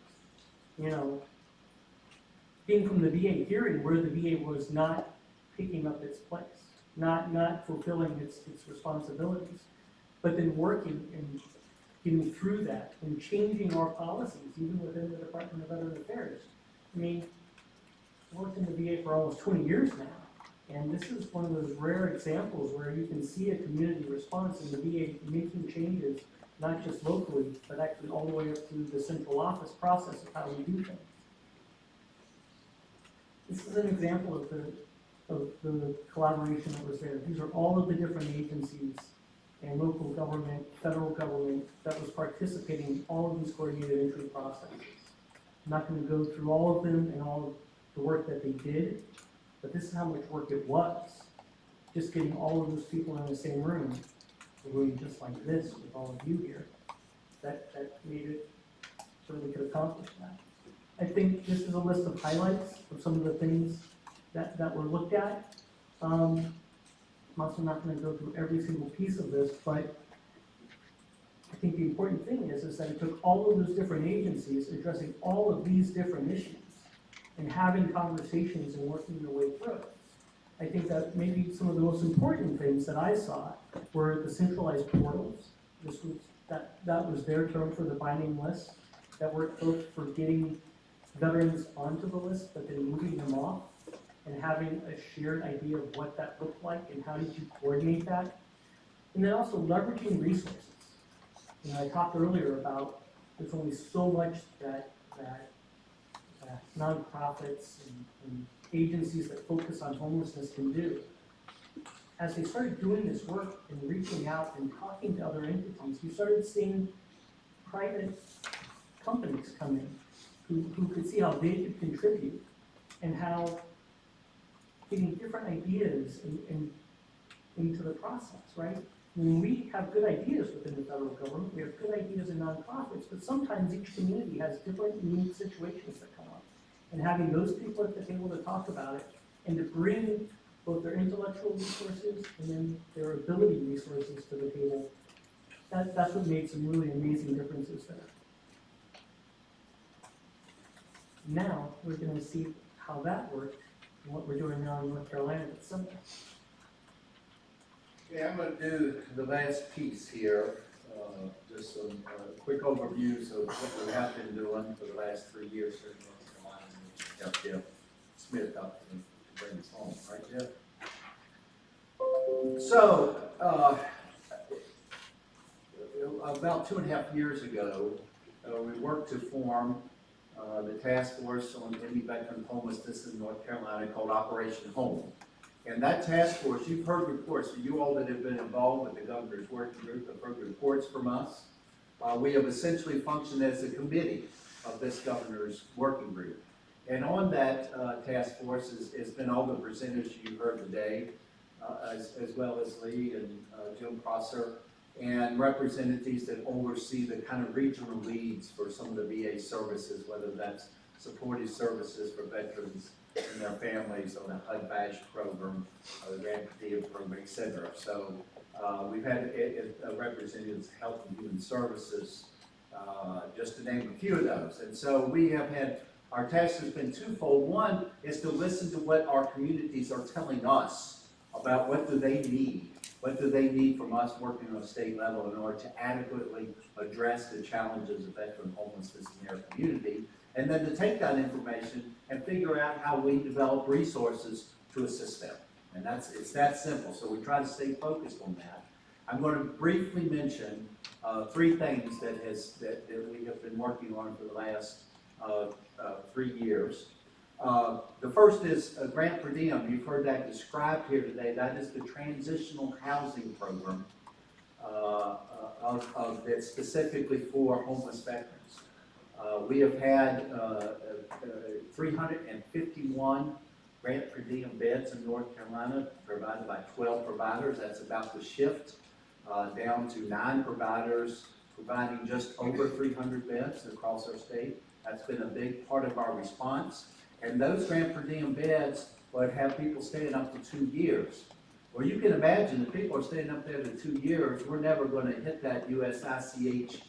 Being from the VA hearing where the VA was not picking up its place, not fulfilling its responsibilities, but then working and getting through that and changing our policies, even within the Department of Veteran Affairs. I mean, I worked in the VA for almost 20 years now, and this is one of those rare examples where you can see a community response in the VA making changes, not just locally, but actually all the way up through the central office process of how we do things. This is an example of the collaboration that was there. These are all of the different agencies and local government, federal government that was participating in all of these coordinated entry processes. I'm not going to go through all of them and all of the work that they did, but this is how much work it was. Just getting all of those people in the same room, a room just like this with all of you here, that made it so we could accomplish that. I think this is a list of highlights of some of the things that were looked at. I'm also not going to go through every single piece of this, but I think the important thing is that it took all of those different agencies addressing all of these different issues and having conversations and working their way through it. I think that maybe some of the most important things that I saw were the centralized portals. That was their term for the binding list, that worked both for getting veterans onto the list, but then moving them off and having a shared idea of what that looked like and how did you coordinate that. And then also leveraging resources. I talked earlier about there's only so much that nonprofits and agencies that focus on homelessness can do. As they started doing this work and reaching out and talking to other entities, you started seeing private companies come in who could see how they could contribute and how getting different ideas into the process, right? I mean, we have good ideas within the federal government, we have good ideas in nonprofits, but sometimes each community has different unique situations that come up. And having those people at the table to talk about it and to bring both their intellectual resources and then their ability resources to the table, that's what made some really amazing differences there. Now, we're going to see how that worked and what we're doing now in North Carolina that's similar. Okay, I'm going to do the last piece here, just some quick overviews of what we have been doing for the last 3 years here in North Carolina. Help Jeff Smith up to bring us home, right, Jeff? So, about 2.5 years ago, we worked to form the task force on ending veteran homelessness in North Carolina called Operation Home. And that task force, you've heard reports, so you all that have been involved with the governor's working group have heard reports from us. We have essentially functioned as a committee of this governor's working group. And on that task force has been all the presenters you heard today, as well as Lee and Jim Prosser, and representatives that oversee the kind of regional leads for some of the VA services, whether that's supportive services for veterans and their families on the HUD badge program, the Grant per Diem program, et cetera. So we've had representatives of Health and Human Services, just to name a few of those. And so we have had, our task has been twofold. One is to listen to what our communities are telling us about what do they need. What do they need from us working on a state level in order to adequately address the challenges of veteran homelessness in their community? And then to take that information and figure out how we develop resources to assist them. And it's that simple. So we try to stay focused on that. I'm going to briefly mention 3 things that we have been working on for the last 3 years. The first is Grant per Diem. You've heard that described here today. That is the transitional housing program that's specifically for homeless veterans. We have had 351 grant per diem beds in North Carolina provided by 12 providers. That's about to shift down to 9 providers providing just over 300 beds across our state. That's been a big part of our response. And those grant per diem beds would have people staying up to 2 years. Well, you can imagine if people are staying up there to 2 years, we're never going to hit that USICH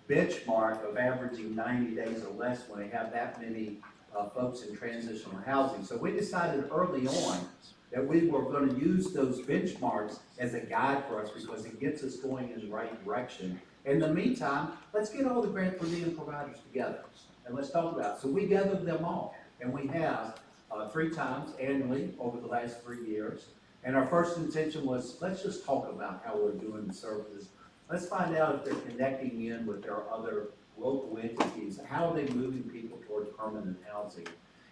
benchmark of averaging 90 days or less when they have that many folks in transitional housing. So we decided early on that we were going to use those benchmarks as a guide for us because it gets us going in the right direction. In the meantime, let's get all the grant per diem providers together and let's talk about it. So we gathered them all, and we have 3 times annually over the last 3 years. And our first intention was, let's just talk about how we're doing the services. Let's find out if they're connecting in with their other local entities. How are they moving people towards permanent housing?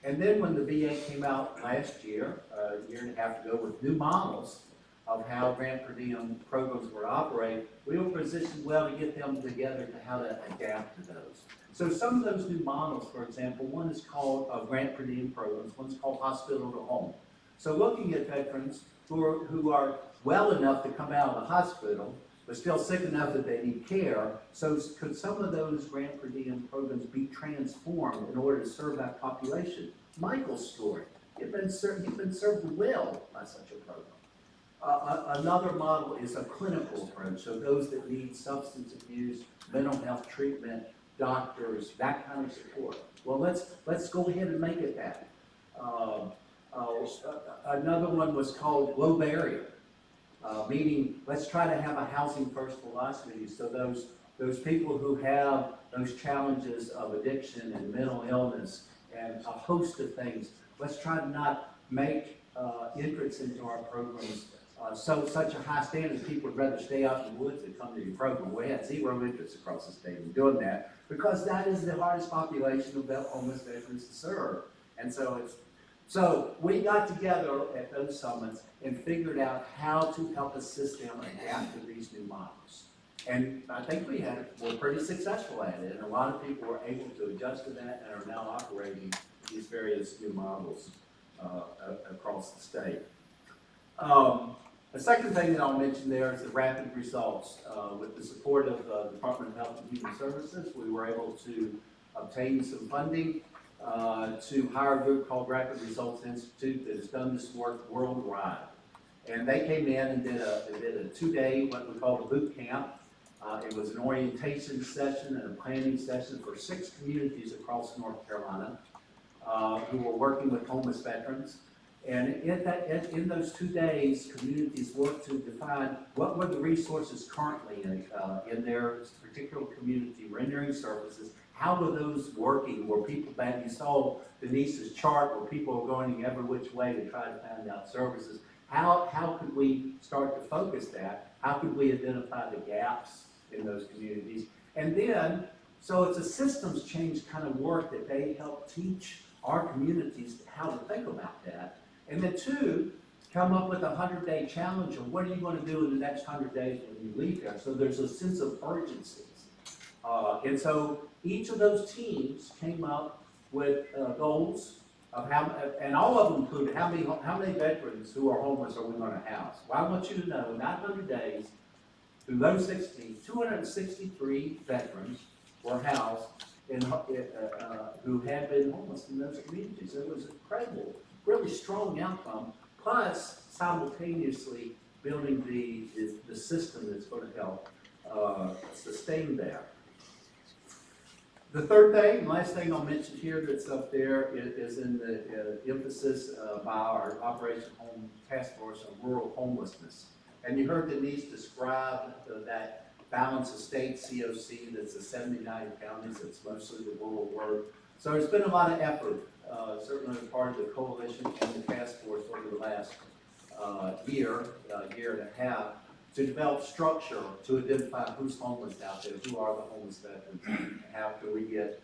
And then when the VA came out last year, a year and a half ago, with new models of how grant per diem programs were operate, we were positioned well to get them together to how to adapt to those. So some of those new models, for example, one is called grant per diem programs, one's called hospital to home. So looking at veterans who are well enough to come out of the hospital, but still sick enough that they need care, so could some of those grant per diem programs be transformed in order to serve that population? Michael's story, he's been served well by such a program. Another model is a clinical approach, so those that need substance abuse, mental health treatment, doctors, that kind of support. Well, let's go ahead and make it that. Another one was called low barrier, meaning let's try to have a housing first philosophy. So those people who have those challenges of addiction and mental illness and a host of things, let's try to not make entrance into our programs such a high standard. People would rather stay out in the woods than come to your program. We had 0 interest across the state in doing that because that is the hardest population of homeless veterans to serve. And so we got together at those summits and figured out how to help assist them adapt to these new models. And I think we're pretty successful at it, and a lot of people were able to adjust to that and are now operating these various new models across the state. The second thing that I'll mention there is the rapid results. With the support of the Department of Health and Human Services, we were able to obtain some funding to hire a group called Rapid Results Institute that has done this work worldwide. And they came in and did a 2-day, what we call a boot camp. It was an orientation session and a planning session for 6 communities across North Carolina who were working with homeless veterans. And in those 2 days, communities worked to define what were the resources currently in their particular community rendering services. How were those working? Were people back? You saw Denise's chart where people were going every which way to try to find out services. How could we start to focus that? How could we identify the gaps in those communities? And then, so it's a systems change kind of work that they help teach our communities how to think about that. And then 2, come up with a 100-day challenge of what are you going to do in the next 100 days when you leave here. So there's a sense of urgency. And so each of those teams came up with goals of how, and all of them included how many veterans who are homeless are we going to house. Well, I want you to know in that 100 days, through those 263 veterans were housed who had been homeless in those communities. It was incredible, really strong outcome, plus simultaneously building the system that's going to help sustain that. The third thing, last thing I'll mention here that's up there is in the emphasis by our Operation Home Task Force on rural homelessness. And you heard Denise describe that balance of state COC that's the 79 counties, it's mostly the rural work. So there's been a lot of effort, certainly as part of the coalition and the task force over the last year and a half, to develop structure to identify who's homeless out there, who are the homeless veterans, and how can we get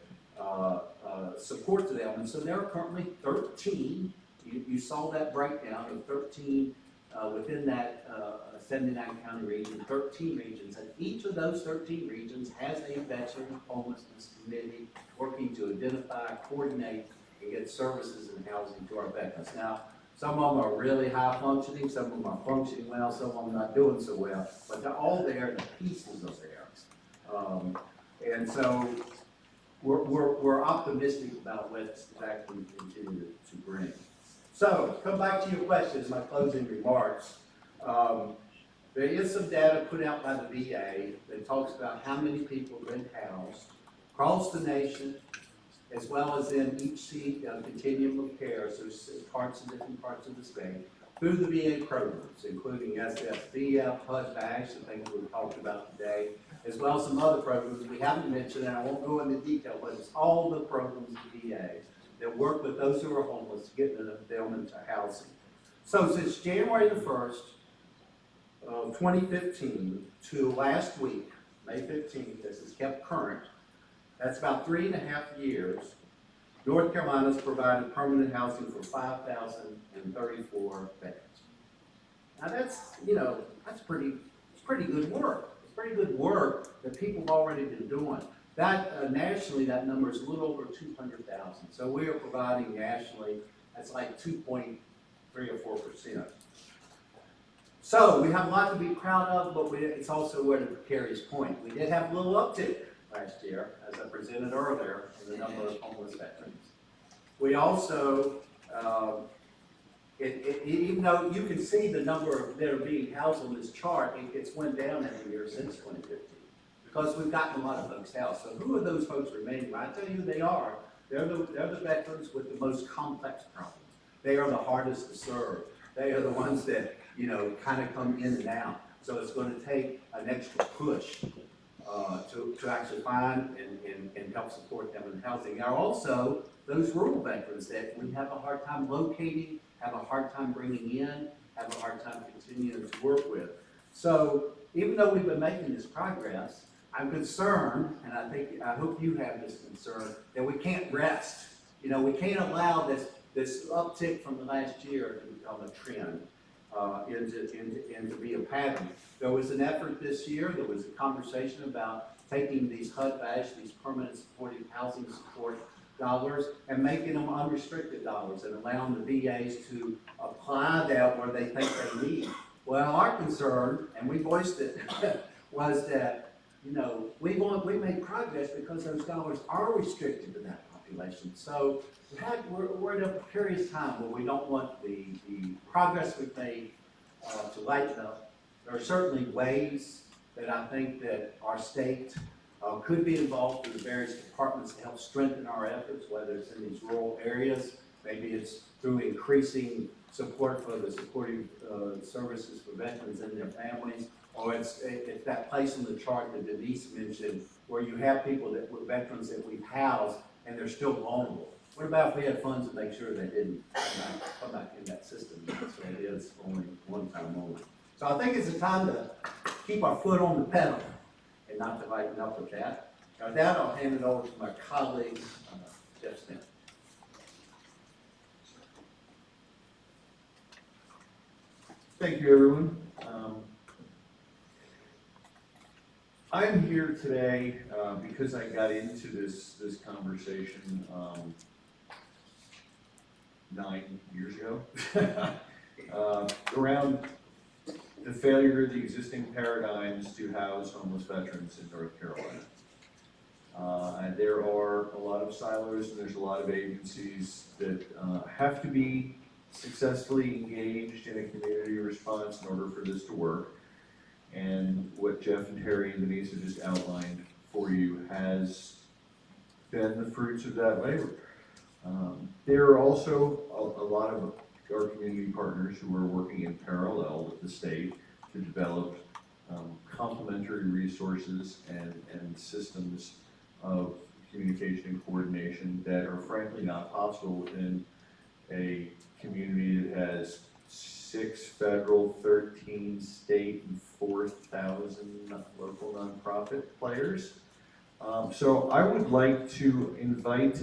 support to them. And so there are currently 13, you saw that breakdown of 13 within that 79 county region, 13 regions, and each of those 13 regions has a veteran homelessness committee working to identify, coordinate, and get services and housing to our veterans. Now, some of them are really high functioning, some of them are functioning well, some of them not doing so well, but they're all there, and the pieces are there. And so we're optimistic about what that can continue to bring. So, come back to your questions, my closing remarks. There is some data put out by the VA that talks about how many people have been housed across the nation, as well as in each seat continuum of care, so different parts of the state, through the VA programs, including SSVF, HUD, VASH, the things we've talked about today, as well as some other programs we haven't mentioned, and I won't go into detail, but it's all the programs of the VA that work with those who are homeless, getting them into housing. So since January the 1st of 2015 to last week, May 15th, this is kept current, that's about 3.5 years, North Carolina's provided permanent housing for 5,034 veterans. Now that's, that's pretty good work. It's pretty good work that people have already been doing. That, nationally, that number is a little over 200,000. So we are providing nationally, that's like 2.3 or 4%. So we have a lot to be proud of, but it's also where the precarious point. We did have a little uptick last year, as I presented earlier, in the number of homeless veterans. We also, even though you can see the number that are being housed on this chart, it's went down every year since 2015 because we've gotten a lot of folks housed. So who are those folks remaining? Well, I tell you who they are. They're the veterans with the most complex problems. They are the hardest to serve. They are the ones that, kind of come in and out. So it's going to take an extra push to actually find and help support them in housing. There are also those rural veterans that we have a hard time locating, have a hard time bringing in, have a hard time continuing to work with. So even though we've been making this progress, I'm concerned, and I hope you have this concern, that we can't rest. We can't allow this uptick from the last year to become a trend. And to be a pattern. There was an effort this year, there was a conversation about taking these HUD VASH, these permanent supportive housing support dollars, and making them unrestricted dollars and allowing the VAs to apply that where they think they need. Well, our concern, and we voiced it, was that, we made progress because those dollars are restricted to that population. So we're at a precarious time where we don't want the progress we've made to lighten up. There are certainly ways that I think that our state could be involved through the various departments to help strengthen our efforts, whether it's in these rural areas, maybe it's through increasing support for the supportive services for veterans and their families, or it's that place on the chart that Denise mentioned where you have people that were veterans that we've housed and they're still vulnerable. What about if we had funds to make sure they didn't come back in that system? So it is only one time only. So I think it's a time to keep our foot on the pedal and not to lighten up with that. Now with that, I'll hand it over to my colleague, Jeff Smith. Thank you, everyone. I'm here today because I got into this conversation 9 years ago around the failure of the existing paradigms to house homeless veterans in North Carolina. And there are a lot of silos and there's a lot of agencies that have to be successfully engaged in a community response in order for this to work. And what Jeff and Terry and Denise have just outlined for you has been the fruits of that labor. There are also a lot of our community partners who are working in parallel with the state to develop complementary resources and systems of communication and coordination that are frankly not possible within a community that has 6 federal, 13 state, and 4,000 local nonprofit players. So I would like to invite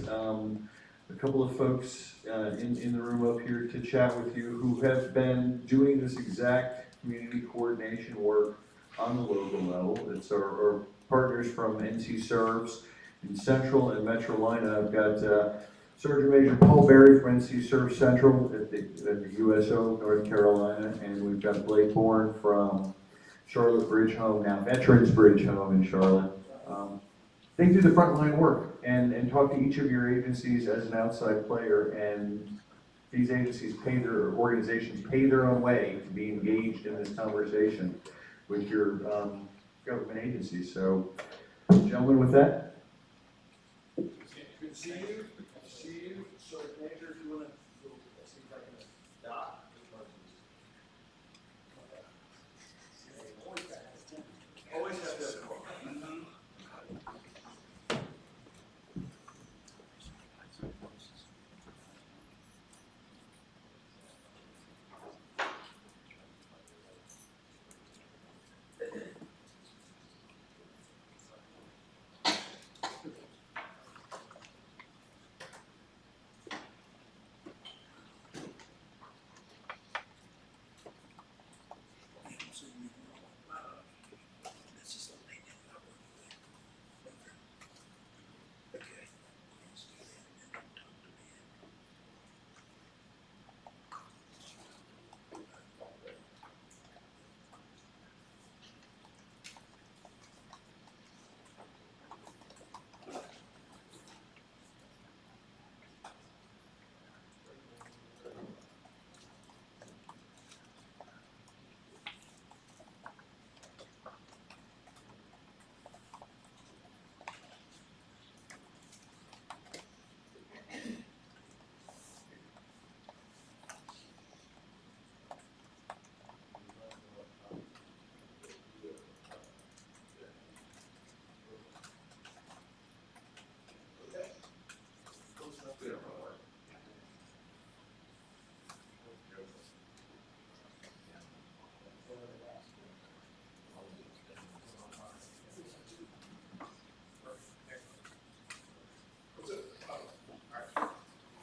a couple of folks in the room up here to chat with you who have been doing this exact community coordination work on the local level. It's our partners from NC Serves in Central and Metrolina. I've got Sergeant Major Paul Berry from NC Serves Central at the USO, North Carolina, and we've got Blake Bourne from Charlotte Bridge Home, now Veterans Bridge Home in Charlotte. They do the frontline work and talk to each of your agencies as an outside player, and these agencies organizations pay their own way to be engaged in this conversation with your government agencies. So, gentlemen, with that. Good to see you. Sergeant Major, if you want to see if I can stop. Always have to.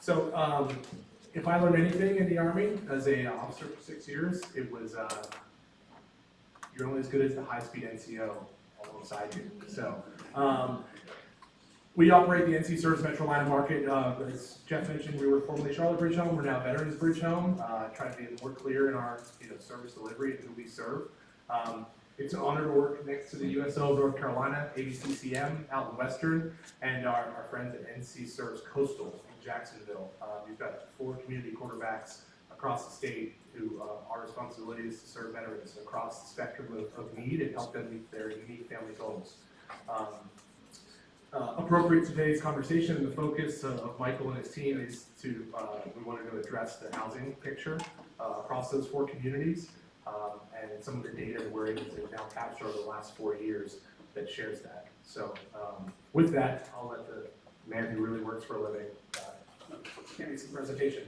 So, if I learned anything in the Army as a officer for 6 years, it was, you're only as good as the high-speed NCO alongside you. So, we operate the NC Serves Metrolina market. As Jeff mentioned, we were formerly Charlotte Bridge Home. We're now Veterans Bridge Home. Trying to be more clear in our service delivery and who we serve. It's an honor to work next to the USO of North Carolina, ABCCM out in Western, and our friends at NC Serves Coastal in Jacksonville. We've got 4 community quarterbacks across the state who our responsibility is to serve veterans across the spectrum of need and help them meet their unique family goals. Appropriate to today's conversation, the focus of Michael and his team is to, we wanted to address the housing picture across those 4 communities. And some of the data that we're able to now capture over the last 4 years that shares that. So with that, I'll let the man who really works for a living give me some presentation.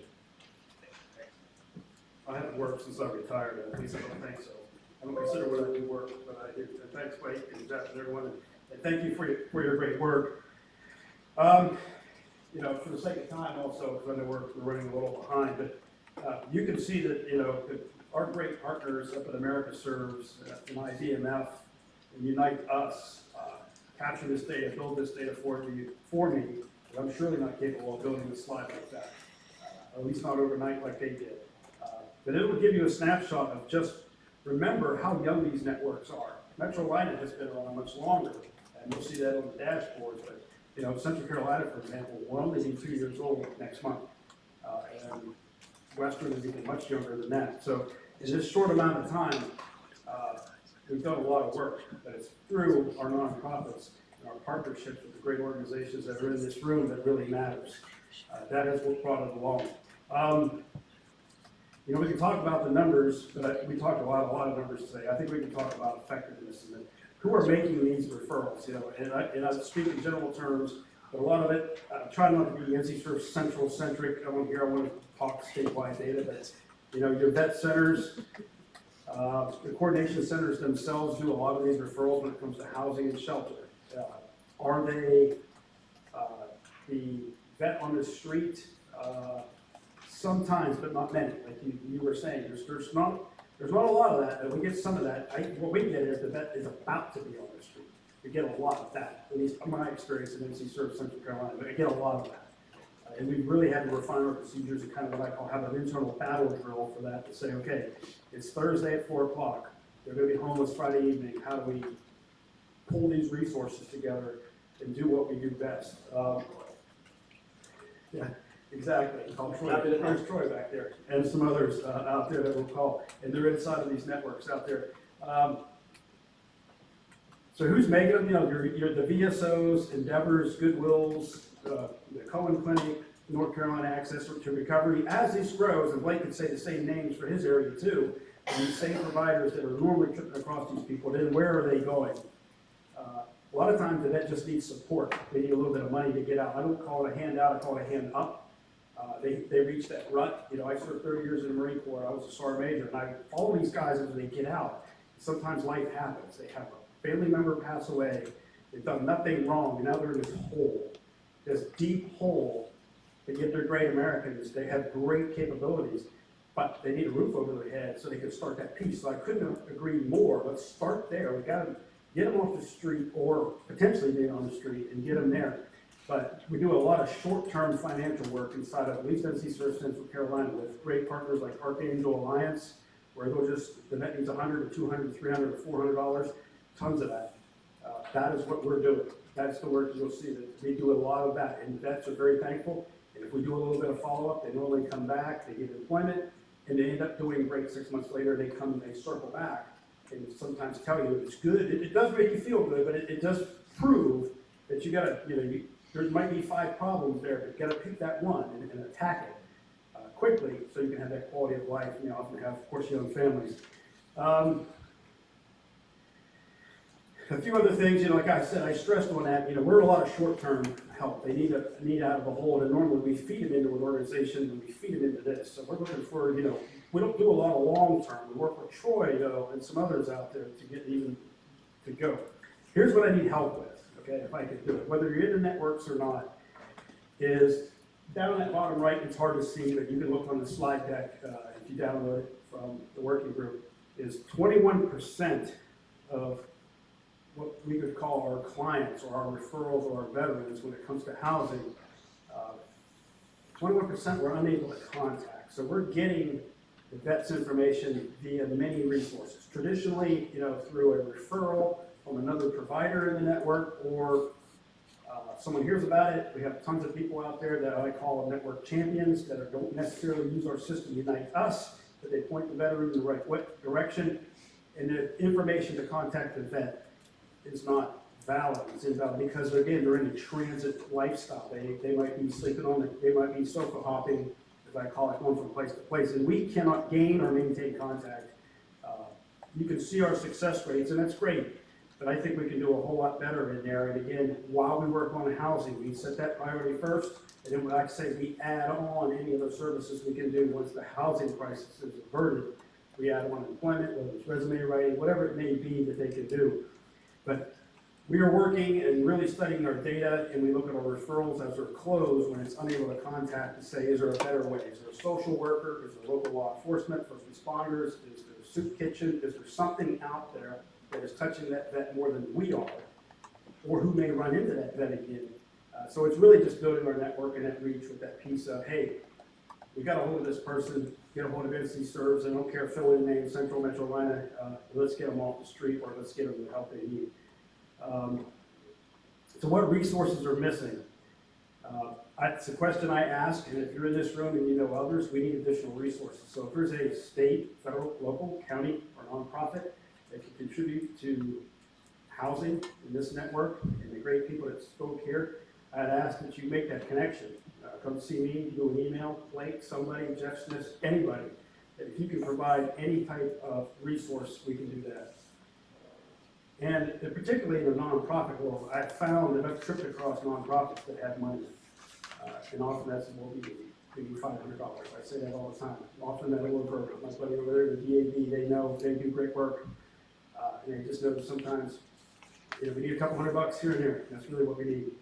I haven't worked since I retired, at least I don't think so. I don't consider what I do work, but I do. And thanks, Mike, and Jeff, and everyone, and thank you for your great work. For the sake of time also, because I know we're running a little behind, but you can see that, that our great partners up at America Serves and IDMF and Unite Us capture this data, build this data for me, but I'm surely not capable of building a slide like that, at least not overnight like they did. But it will give you a snapshot of just remember how young these networks are. Metrolina has been around much longer, and you'll see that on the dashboard. But Central Carolina, for example, will only be 2 years old next month, and Western is even much younger than that. So in this short amount of time, we've done a lot of work, but it's through our nonprofits and our partnerships with the great organizations that are in this room that really matters. That is what brought it along. We can talk about the numbers, but we talked a lot of numbers today. I think we can talk about effectiveness and who are making these referrals. And I speak in general terms, but a lot of it, try not to be NC Serves Central centric. I want to talk statewide data, but your vet centers, the coordination centers themselves do a lot of these referrals when it comes to housing and shelter. Are they the vet on the street, sometimes, but not many, like you were saying, there's not a lot of that, and we get some of that. What we get is the vet is about to be on the street. We get a lot of that, at least from my experience in NC Service Central Carolina, but I get a lot of that. And we really had to refine our procedures and kind of what I call have an internal battle drill for that to say, okay, it's Thursday at 4 o'clock, they're gonna be homeless Friday evening, how do we pull these resources together and do what we do best? Yeah, exactly. There's Troy back there, and some others out there that we'll call, and they're inside of these networks out there. So who's making them? You know, you're the VSOs, Endeavors, Goodwills, the Cohen Clinic, North Carolina Access to Recovery. As this grows, and Blake could say the same names for his area too, and these same providers that are normally tripping across these people, then where are they going? A lot of times the vet just needs support. They need a little bit of money to get out. I don't call it a handout, I call it a hand up. They reach that rut. You know, I served 30 years in the Marine Corps. I was a sergeant major, and I follow these guys as they get out. Sometimes life happens. They have a family member pass away. They've done nothing wrong, and now they're in this hole, this deep hole. They get their great Americans. They have great capabilities, but they need a roof over their head so they can start that piece. So I couldn't have agreed more. Let's start there. We got to get them off the street, or potentially being on the street, and get them there. But we do a lot of short-term financial work inside of at least NC Service Central Carolina with great partners like Archangel Alliance, where they'll just, the vet needs $100 to $200 to $300 to $400, tons of that. That is what we're doing. That's the work you'll see, that we do a lot of that, and vets are very thankful. And if we do a little bit of follow-up, they normally come back, they get employment, and they end up doing great 6 months later. They come and they circle back and sometimes tell you it's good. It does make you feel good, but it does prove that you gotta, there might be 5 problems there, but you gotta pick that one and attack it quickly so you can have that quality of life. You often have, of course, young families. A few other things, like I said, I stressed on that, we're a lot of short-term help. They need out of a hole, and normally we feed them into an organization and we feed them into this. So we're looking for, we don't do a lot of long-term. We work with Troy, though, and some others out there to get even to go. Here's what I need help with, okay, if I could do it, whether you're in the networks or not, is down in that bottom right, it's hard to see, but you can look on the slide deck if you download it from the working group, is 21% of what we could call our clients or our referrals or our veterans when it comes to housing. 21% we're unable to contact. So we're getting the vet's information via many resources. Traditionally, through a referral from another provider in the network, or someone hears about it. We have tons of people out there that I call network champions that don't necessarily use our system to unite us, but they point the veteran in the right direction, and the information to contact the vet is not valid. It's invalid because, again, they're in a transit lifestyle. They might be sleeping on it. They might be sofa hopping, as I call it, going from place to place. And we cannot gain or maintain contact. You can see our success rates, and that's great. But I think we can do a whole lot better in there. And again, while we work on housing, we set that priority first. And then, like I say, we add on any other services we can do once the housing crisis is averted. We add on employment, whether it's resume writing, whatever it may be that they can do. But we are working and really studying our data, and we look at our referrals as they're closed when it's unable to contact to say, is there a better way? Is there a social worker? Is there local law enforcement, first responders? Is there a soup kitchen? Is there something out there that is touching that vet more than we are, or who may run into that vet again? So it's really just building our network and that reach with that piece of, hey, we got a hold of this person, get a hold of NC Serves, I don't care, fill in name, Central Metro Atlanta, let's get them off the street, or let's get them the help they need. So what resources are missing? It's a question I ask, and if you're in this room and you know others, we need additional resources. So if there's a state, federal, local, county, or nonprofit that can contribute to housing in this network, and the great people that spoke here, I'd ask that you make that connection. Come see me, do an email, Blake, somebody, Jeff Smith, anybody. That if you can provide any type of resource, we can do that. And particularly in the nonprofit world, I've found that I've tripped across nonprofits that have money. And often that's what we give you $500. I say that all the time. Often that over, my buddy over there, the DAV, they know they do great work. And they just know that sometimes, we need a couple $100 here and there. That's really what we need.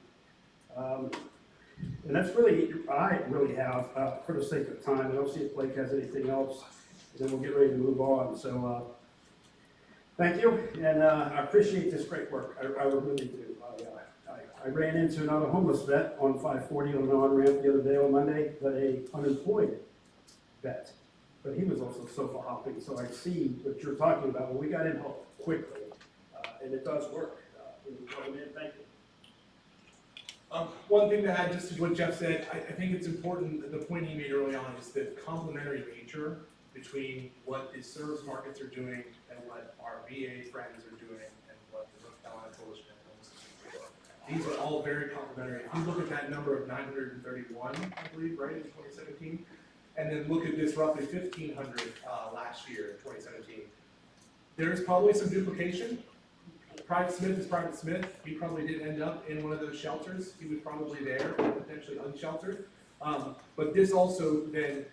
And that's really, I really have, for the sake of time, I don't see if Blake has anything else, and then we'll get ready to move on. So, thank you, and I appreciate this great work. I really do. I ran into another homeless vet on 540 on an on-ramp the other day on Monday, but a unemployed vet. But he was also sofa hopping, so I see what you're talking about. Well, we got him help quickly, and it does work. Thank you. One thing to add just to what Jeff said, I think it's important, the point he made early on is the complementary nature between what the service markets are doing and what our VA friends are doing and what the North Carolina Coalition of Homeless is doing. These are all very complementary. If you look at that number of 931, I believe, right, in 2017, and then look at this roughly 1,500 last year in 2017, there's probably some duplication. Private Smith is Private Smith. He probably did end up in one of those shelters. He was probably there, potentially unsheltered. But this also then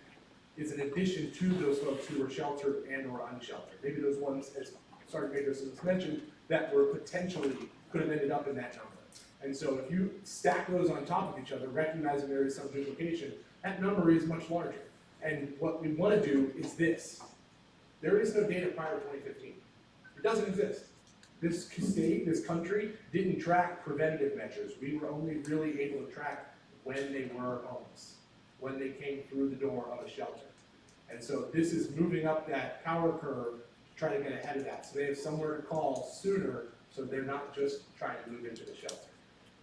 is an addition to those folks who were sheltered and or unsheltered. Maybe those ones, as Sergeant Major has mentioned, that were potentially could have ended up in that number. And so if you stack those on top of each other, recognizing there is some duplication, that number is much larger. And what we want to do is this. There is no data prior to 2015. It doesn't exist. This state, this country, didn't track preventative measures. We were only really able to track when they were homeless, when they came through the door of a shelter. And so this is moving up that power curve to try to get ahead of that. So they have somewhere to call sooner, so they're not just trying to move into the shelter.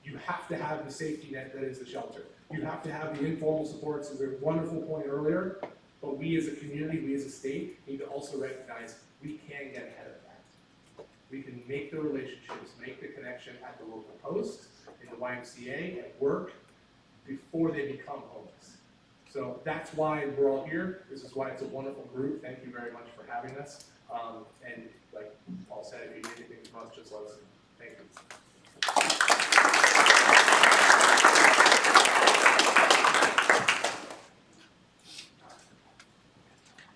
You have to have the safety net that is the shelter. You have to have the informal supports, as a wonderful point earlier, but we as a community, we as a state, need to also recognize we can get ahead of that. We can make the relationships, make the connection at the local post, in the YMCA, at work, before they become homeless. So that's why we're all here. This is why it's a wonderful group. Thank you very much for having us. And like Paul said, if you need anything from us, just let us know. Thank you.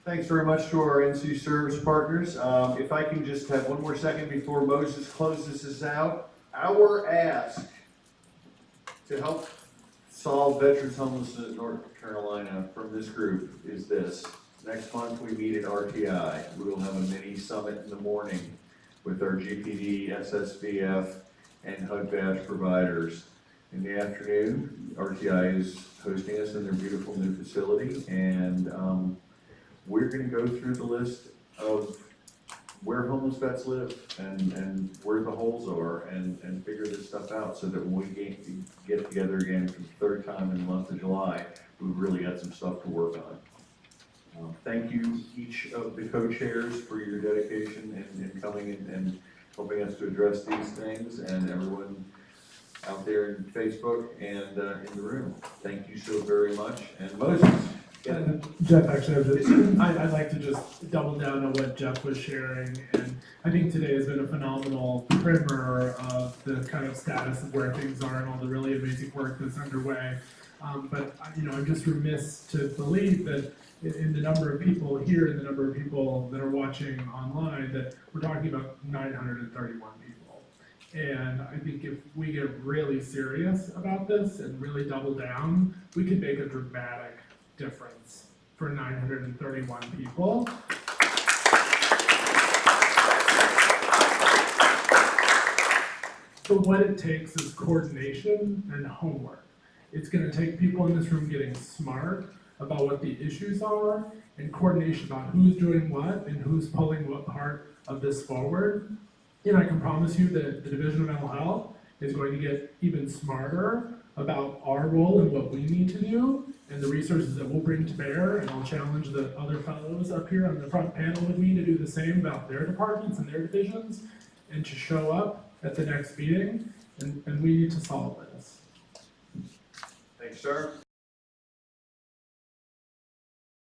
Thanks very much to our NC Service partners. If I can just have one more second before Moses closes this out. Our ask to help solve veterans homelessness in North Carolina from this group is this. Next month we meet at RTI. We will have a mini summit in the morning with our GPD, SSVF, and HUD badge providers. In the afternoon, RTI is hosting us in their beautiful new facility, and we're going to go through the list of where homeless vets live and where the holes are and figure this stuff out so that when we get together again for the third time in the month of July, we've really got some stuff to work on. Thank you, each of the co-chairs, for your dedication in coming and helping us to address these things, and everyone out there in Facebook and in the room. Thank you so very much. And Moses. And Jeff, actually, I'd like to just double down on what Jeff was sharing, and I think today has been a phenomenal primer of the kind of status of where things are and all the really amazing work that's underway. But I'm just remiss to believe that in the number of people here and the number of people that are watching online, that we're talking about 931 people. And I think if we get really serious about this and really double down, we could make a dramatic difference for 931 people. But what it takes is coordination and homework. It's going to take people in this room getting smart about what the issues are and coordination about who's doing what and who's pulling what part of this forward. And I can promise you that the Division of Mental Health is going to get even smarter about our role and what we need to do and the resources that we'll bring to bear, and I'll challenge the other fellows up here on the front panel with me to do the same about their departments and their divisions, and to show up at the next meeting, and we need to solve this. Thanks, sir.